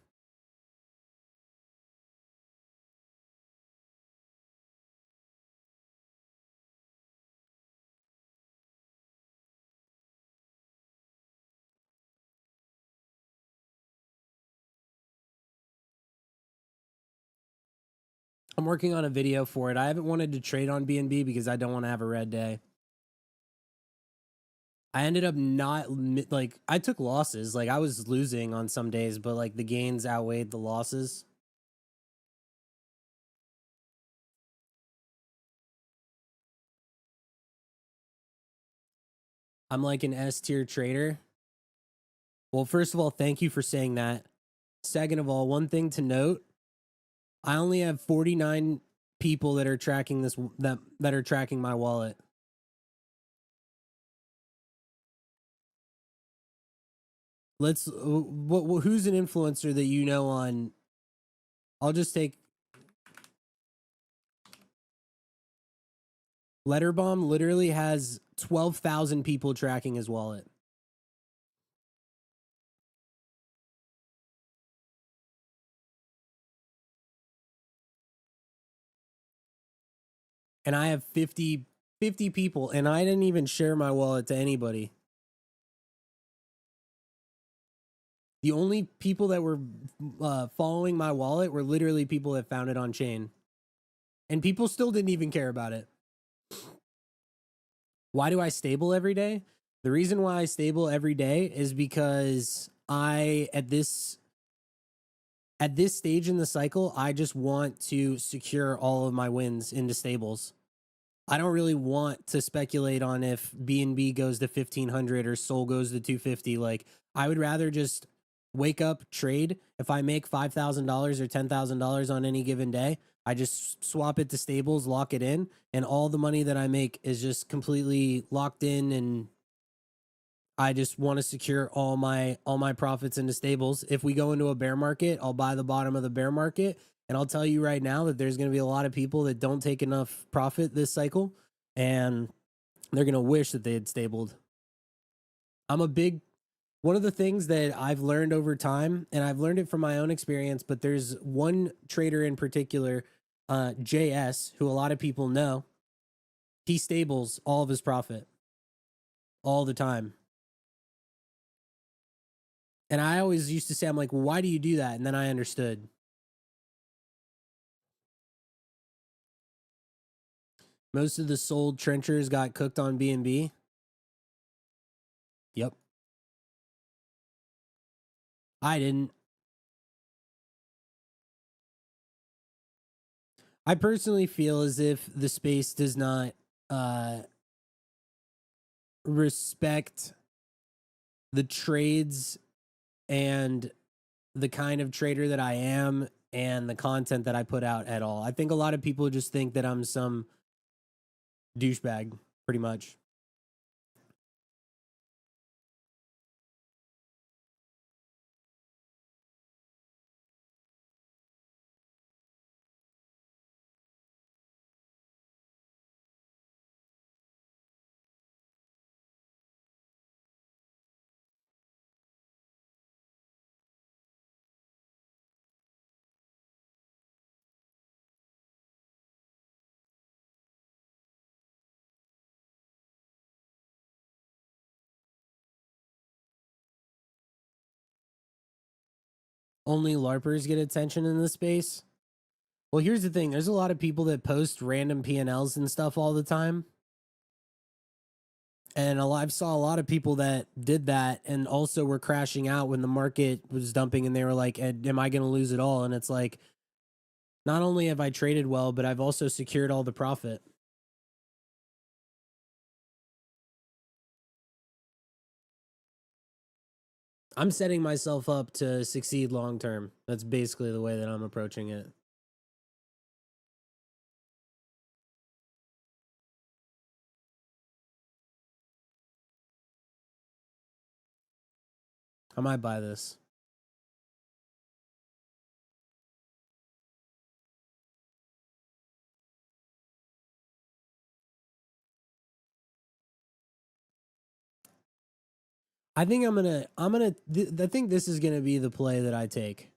I'm working on a video for it. I haven't wanted to trade on BNB because I don't want to have a red day. I ended up not like I took losses. Like I was losing on some days, but like the gains outweighed the losses. I'm like an S tier trader. Well, first of all, thank you for saying that. Second of all, one thing to note, I only have 49 people that are tracking that are tracking my wallet. Let's who's an influencer that you know on? I'll just take Letterbomb. Literally has 12,000 people tracking his wallet. And I have 50 people, and I didn't even share my wallet to anybody. The only people that were following my wallet were literally people that found it on chain. And people still didn't even care about it. Why do I stable every day? The reason why I stable every day is because at this stage in the cycle, I just want to secure all of my wins into stables. I don't really want to speculate on if BNB goes to 1500 or SOL goes to 250. Like I would rather just wake up, trade. If I make $5,000 or $10,000 on any given day, I just swap it to stables, lock it in, and all the money that I make is just completely locked in, and I just want to secure all my profits into stables. If we go into a bear market, I'll buy the bottom of the bear market, and I'll tell you right now that there's going to be a lot of people that don't take enough profit this cycle, and they're going to wish that they had stabled. One of the things that I've learned over time, and I've learned it from my own experience, but there's one trader in particular, JS, who a lot of people know. He stables all of his profit all the time. And I always used to say, I'm like, well, why do you do that? And then I understood. Most of the sold trenchers got cooked on BNB. Yep. I didn't. I personally feel as if the space does not respect the trades and the kind of trader that I am and the content that I put out at all. I think a lot of people just think that I'm some douchebag, pretty much. Only LARPers get attention in this space. Well, here's the thing. There's a lot of people that post random P&Ls and stuff all the time. And I saw a lot of people that did that and also were crashing out when the market was dumping and they were like, am I going to lose it all? And it's like, not only have I traded well, but I've also secured all the profit. I'm setting myself up to succeed long term. That's basically the way that I'm approaching it. I might buy this. I think I think this is gonna be the play that I take.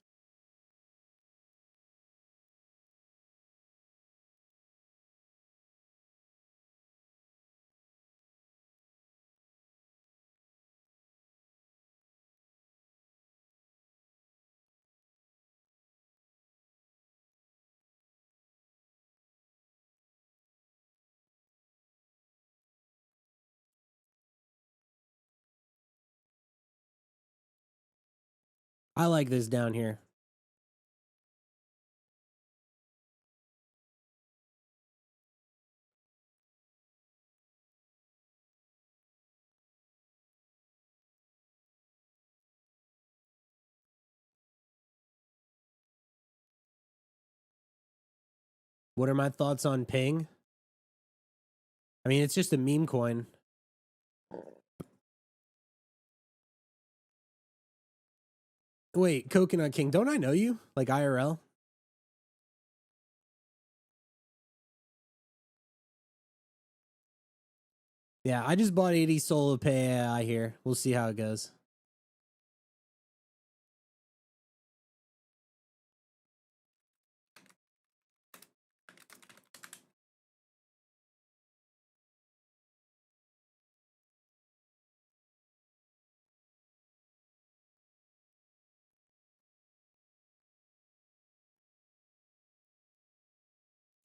I like this down here. What are my thoughts on Ping? I mean, it's just a meme coin. Wait, Coconut King, don't I know you? Like IRL? Yeah, I just bought 80 SOL of Pay AI here. We'll see how it goes.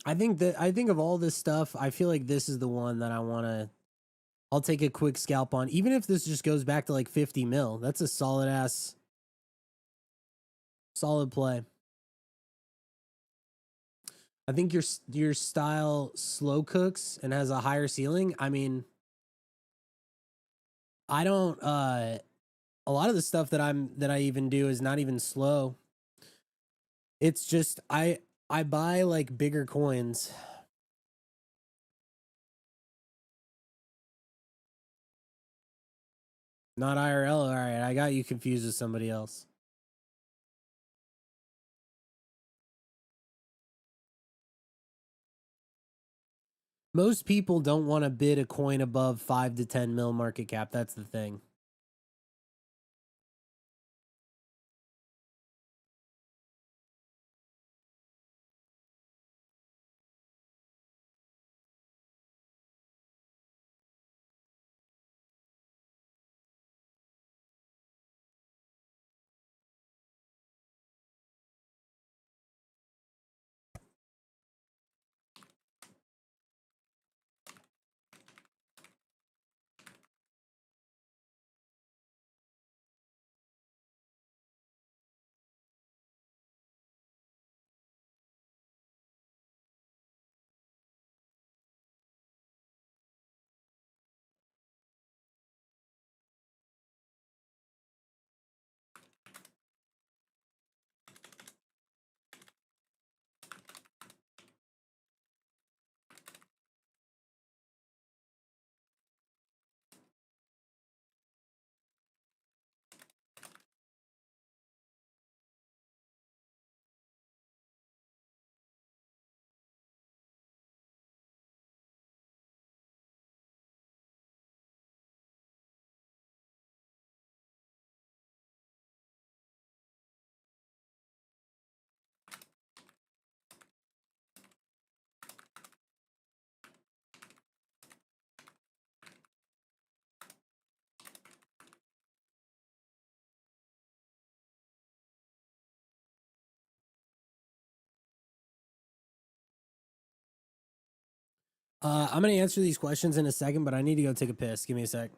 I think of all this stuff, I feel like this is the one that I'll take a quick scalp on. Even if this just goes back to like 50 mil. That's a solid play. I think your style slow cooks and has a higher ceiling. I mean, I don't a lot of the stuff that I even do is not even slow. It's just I buy like bigger coins. Not IRL. All right, I got you confused with somebody else. Most people don't want to bid a coin above 5 to 10 mil market cap. That's the thing. I'm gonna answer these questions in a second, but I need to go take a piss. Give me a sec.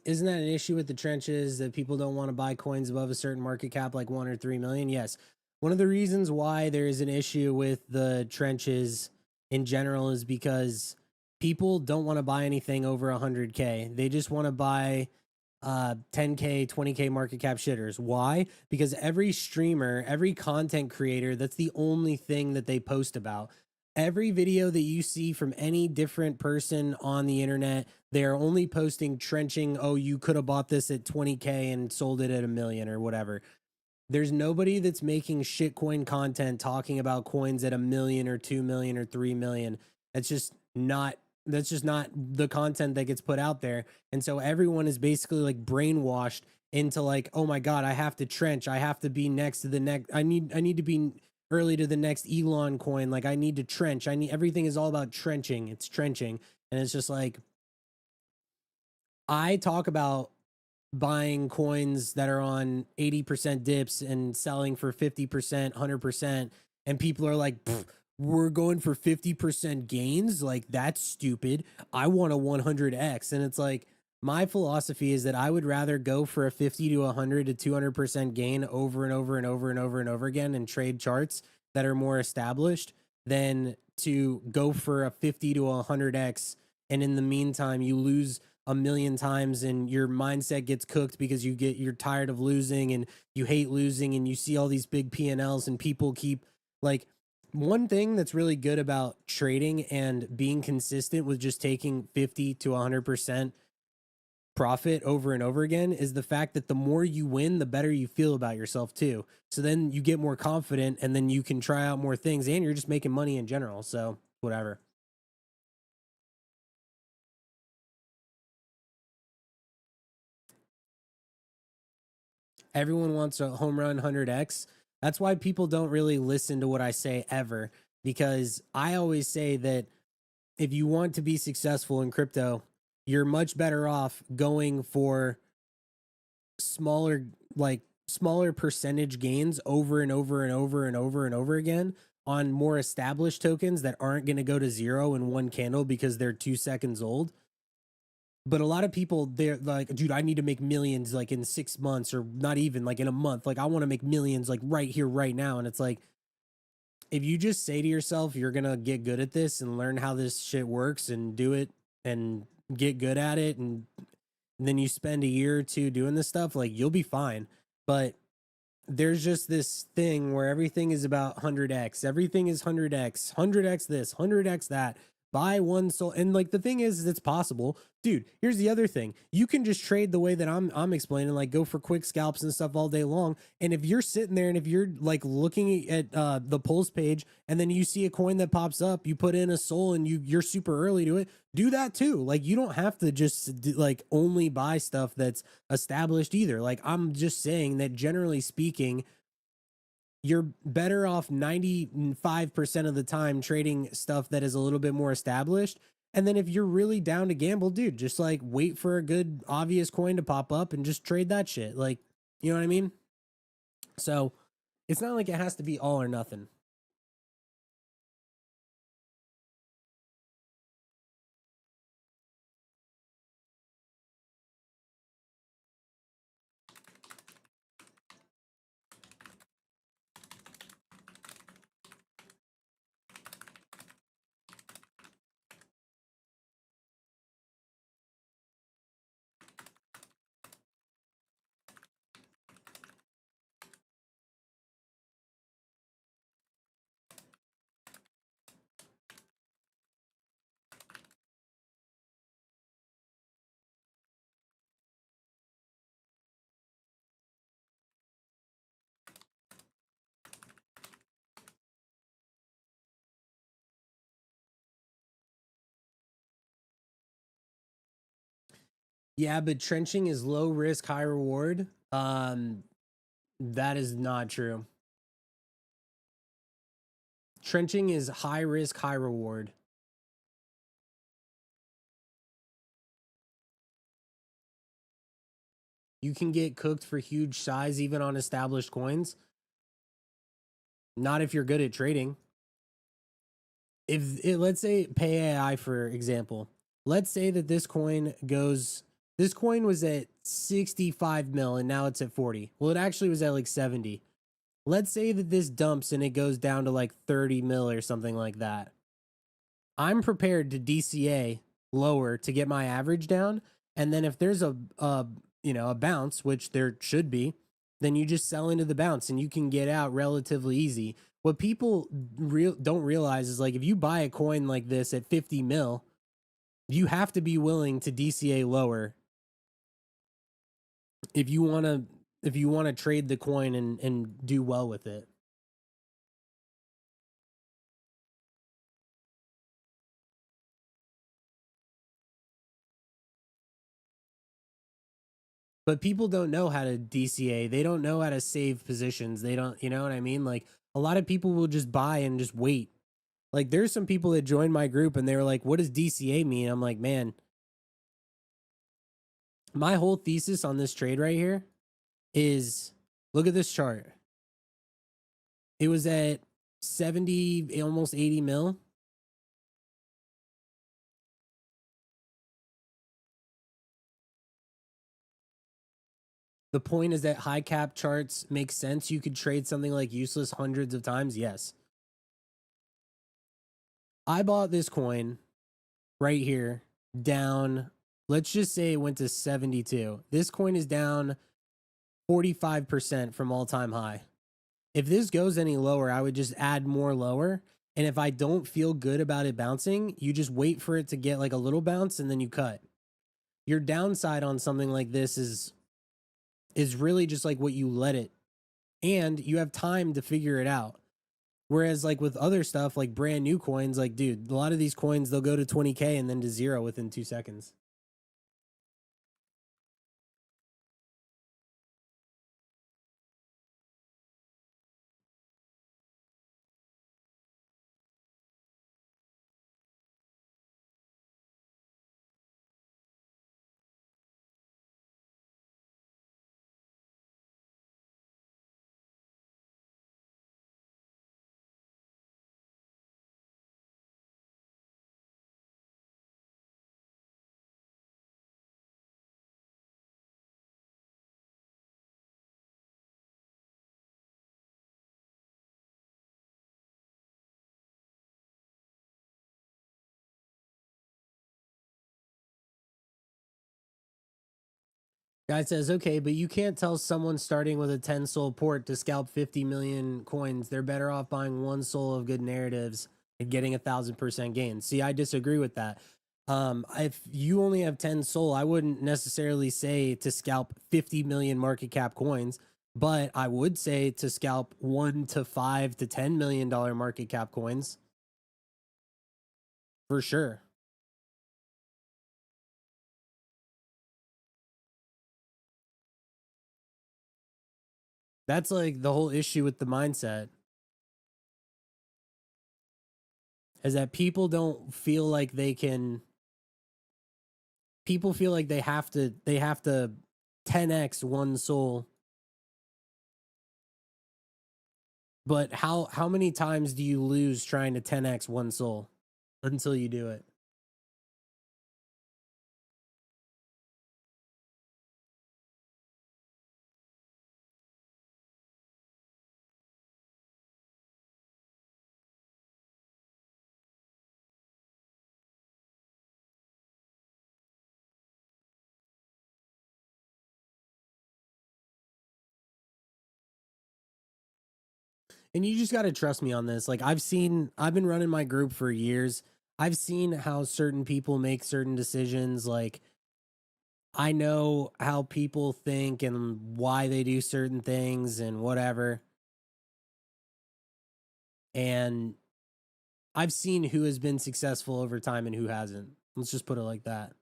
Isn't that an issue with the trenches that people don't want to buy coins above a certain market cap, like 1 or 3 million? Yes. One of the reasons why there is an issue with the trenches in general is because people don't want to buy anything over 100K. They just want to buy 10K, 20K market cap shitters. Why? Because every streamer, every content creator, that's the only thing that they post about. Every video that you see from any different person on the internet, they're only posting trenching, oh, you could have bought this at 20K and sold it at 1 million or whatever. There's nobody that's making shitcoin content talking about coins at 1 million or 2 million or 3 million. That's just not the content that gets put out there. And so everyone is basically like brainwashed into like, oh my God, I have to trench. I have to be next to the next. I need to be early to the next Elon coin. Like I need to trench. Everything is all about trenching. It's trenching. And it's just like, I talk about buying coins that are on 80% dips and selling for 50%, 100%. And people are like, we're going for 50% gains. Like, that's stupid. I want a 100x. And it's like, my philosophy is that I would rather go for a 50 to 100 to 200% gain over and over and over and over and over again and trade charts that are more established than to go for a 50 to 100x. And in the meantime, you lose 1 million times and your mindset gets cooked because you're tired of losing and you hate losing and you see all these big P&Ls and people keep like, one thing that's really good about trading and being consistent with just taking 50 to 100% profit over and over again is the fact that the more you win, the better you feel about yourself too. So then you get more confident and then you can try out more things and you're just making money in general. So whatever. Everyone wants a home run 100x. That's why people don't really listen to what I say ever, because I always say that if you want to be successful in crypto, you're much better off going for smaller, like smaller percentage gains over and over and over and over and over again on more established tokens that aren't going to go to zero in one candle because they're 2 seconds old. But a lot of people, they're like, dude, I need to make millions like in 6 months or not even like in a month. Like, I want to make millions like right here, right now. And it's like, if you just say to yourself, you're going to get good at this and learn how this shit works and do it and get good at it, and then you spend a year or two doing this stuff, like, you'll be fine. But there's just this thing where everything is about 100x. Everything is 100x, 100x this, 100x that. Buy one soul. And like the thing is it's possible. Dude, here's the other thing. You can just trade the way that I'm explaining, like go for quick scalps and stuff all day long. And if you're sitting there and if you're like looking at the polls page and then you see a coin that pops up, you put in a soul and you're super early to it, do that too. Like you don't have to just like only buy stuff that's established either. Like I'm just saying that generally speaking, you're better off 95% of the time trading stuff that is a little bit more established. And then if you're really down to gamble, dude, just like wait for a good obvious coin to pop up and just trade that shit. Like, you know what I mean? So it's not like it has to be all or nothing. Yeah, but trenching is low risk, high reward. That is not true. Trenching is high risk, high reward. You can get cooked for huge size even on established coins. Not if you're good at trading. Let's say pay AI for example. Let's say that this coin was at 65 mil and now it's at 40. Well, it actually was at like 70. Let's say that this dumps and it goes down to like 30 mil or something like that. I'm prepared to DCA lower to get my average down. And then if there's a bounce, which there should be, then you just sell into the bounce and you can get out relatively easy. What people don't realize is like if you buy a coin like this at 50 mil, you have to be willing to DCA lower if you want to trade the coin and do well with it. But people don't know how to DCA. They don't know how to save positions. They don't, you know what I mean? Like a lot of people will just buy and just wait. Like there's some people that joined my group and they were like, "What does DCA mean?" I'm like, "Man, my whole thesis on this trade right here is look at this chart. It was at 70, almost 80 mil. The point is that high cap charts make sense. You could trade something like useless hundreds of times. Yes. I bought this coin right here down. Let's just say it went to 72. This coin is down 45% from all time high. If this goes any lower, I would just add more lower. And if I don't feel good about it bouncing, you just wait for it to get like a little bounce and then you cut. Your downside on something like this is really just like what you let it. And you have time to figure it out. Whereas like with other stuff, like brand new coins, like dude, a lot of these coins they'll go to 20K and then to zero within 2 seconds. Guy says, okay, but you can't tell someone starting with a 10 soul port to scalp 50 million coins. They're better off buying one soul of good narratives and getting 1,000% gain. See, I disagree with that. If you only have 10 soul, I wouldn't necessarily say to scalp 50 million market cap coins, but I would say to scalp 1 to 5 to $10 million market cap coins for sure. That's like the whole issue with the mindset is that people don't feel like they can people feel like they have to 10x one soul. But how many times do you lose trying to 10x one soul until you do it? And you just got to trust me on this. Like I've been running my group for years. I've seen how certain people make certain decisions. Like I know how people think and why they do certain things and whatever. And I've seen who has been successful over time and who hasn't. Let's just put it like that.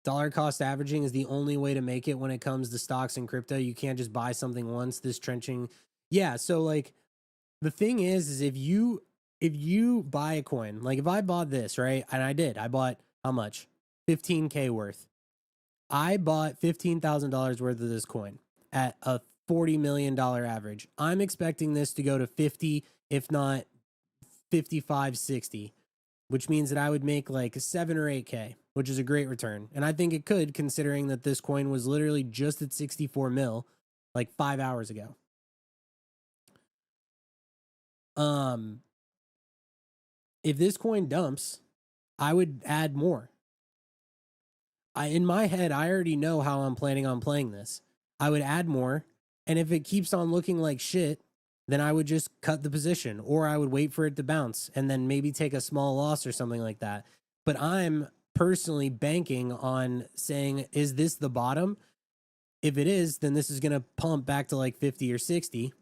dollar cost averaging is the only way to make it when it comes to stocks and crypto. You can't just buy something once. This trenching, yeah. So like the thing is if you buy a coin, like if I bought this, right, and I bought how much? 15K worth. I bought $15,000 worth of this coin at a $40 million average. I'm expecting this to go to 50, if not 55, 60, which means that I would make like 7 or 8K, which is a great return. And I think it could, considering that this coin was literally just at 64 mil like 5 hours ago. If this coin dumps, I would add more. In my head, I already know how I'm planning on playing this. I would add more, and if it keeps on looking like shit, then I would just cut the position, or I would wait for it to bounce and then maybe take a small loss or something like that. But I'm personally banking on saying, is this the bottom? If it is, then this is going to pump back to like 50 or 60.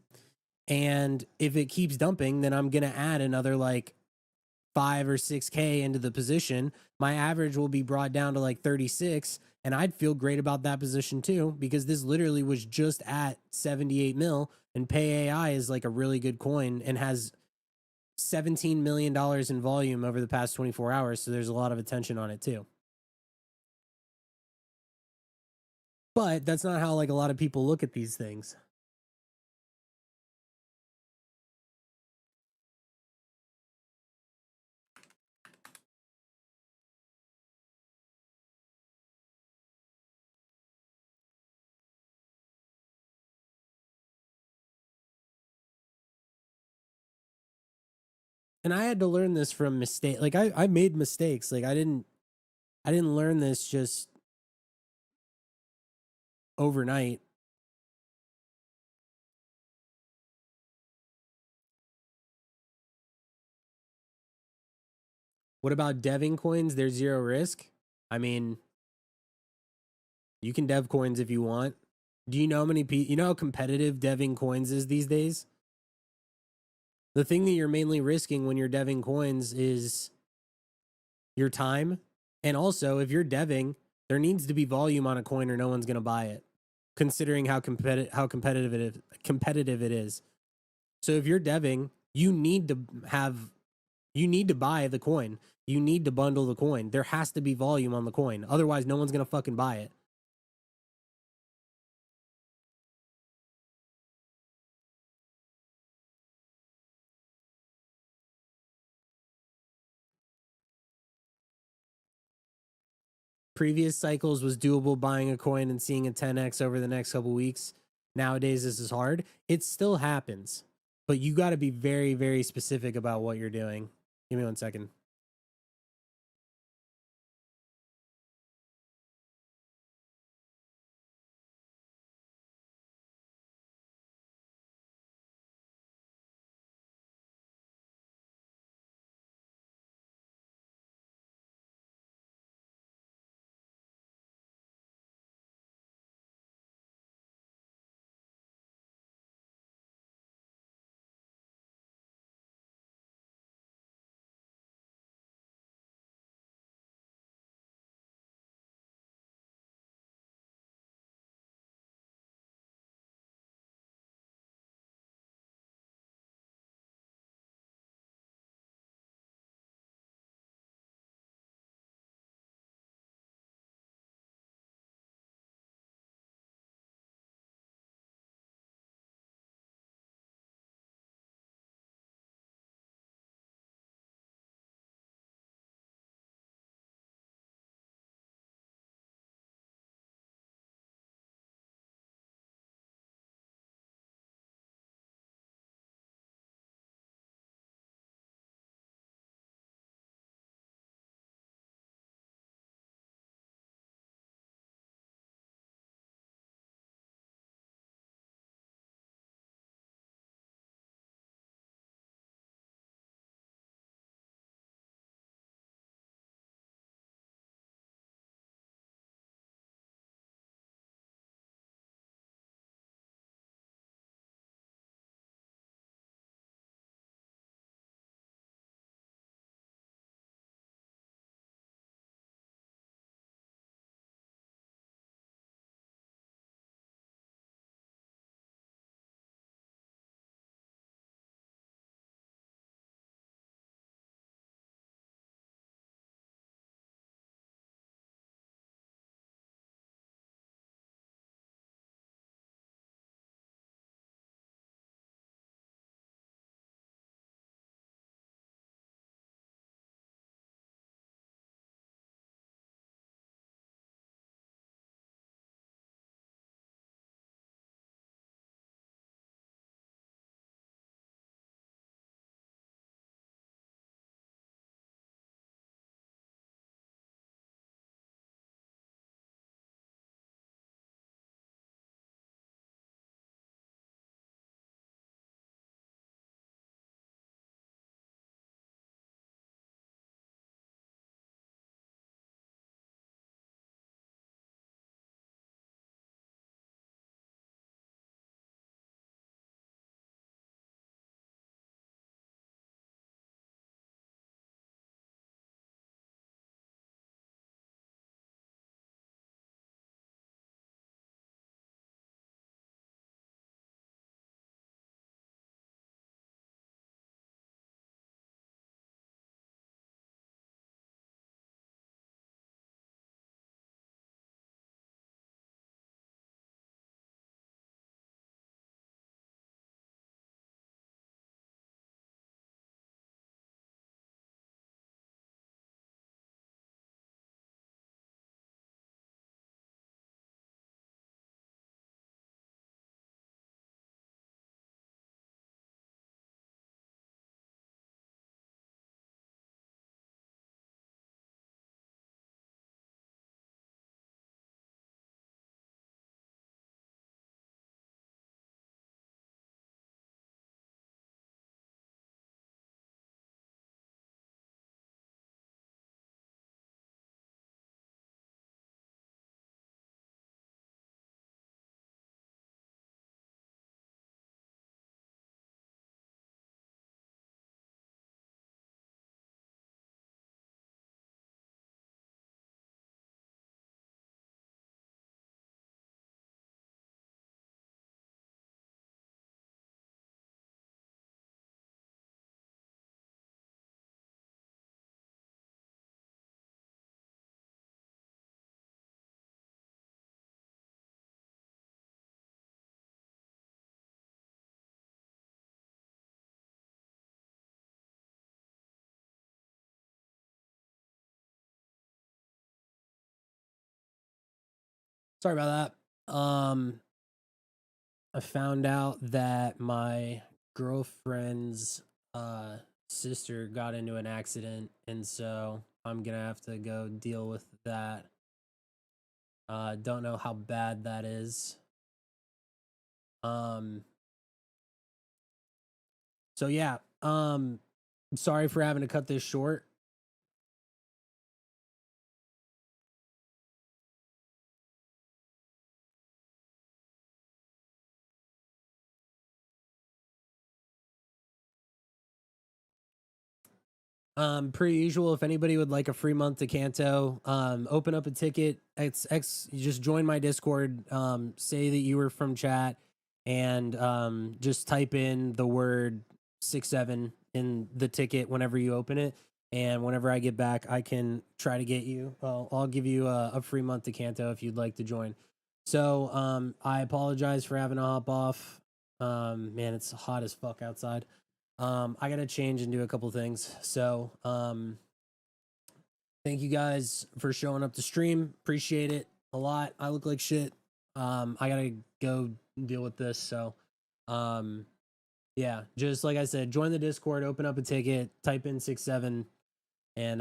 And if it keeps dumping, then I'm going to add another like 5 or 6K into the position. My average will be brought down to like 36, and I'd feel great about that position too, because this literally was just at 78 mil, and Pay AI is like a really good coin and has $17 million in volume over the past 24 hours. So there's a lot of attention on it too. But that's not how like a lot of people look at these things. And I had to learn this from mistake. Like I made mistakes. Like I didn't learn this just overnight. What about deving coins? They're zero risk. I mean, you can dev coins if you want. Do you know how many people, you know how competitive deving coins is these days? The thing that you're mainly risking when you're deving coins is your time. And also, if you're deving, there needs to be volume on a coin or no one's going to buy it, considering how competitive it is. So if you're deving, you need to buy the coin. You need to bundle the coin. There has to be volume on the coin. Otherwise, no one's going to fucking buy it. Previous cycles was doable buying a coin and seeing a 10x over the next couple weeks. Nowadays, this is hard. It still happens, but you got to be very, very specific about what you're doing. Give me 1 second. Sorry about that. I found out that my girlfriend's sister got into an accident, and so I'm gonna have to go deal with that. Don't know how bad that is. Um, so yeah. Sorry for having to cut this short. Per usual, if anybody would like a free month to Kanto, open up a ticket. You just join my Discord. Say that you were from chat, and just type in the word 6-7 in the ticket whenever you open it. And whenever I get back, I can try to get you. I'll give you a free month to Kanto if you'd like to join. So I apologize for having to hop off. Man, it's hot as fuck outside. I gotta change and do a couple things. So, thank you guys for showing up to stream. Appreciate it a lot. I look like shit. I gotta go deal with this. So, yeah, just like I said, join the Discord, open up a ticket, type in 6-7, and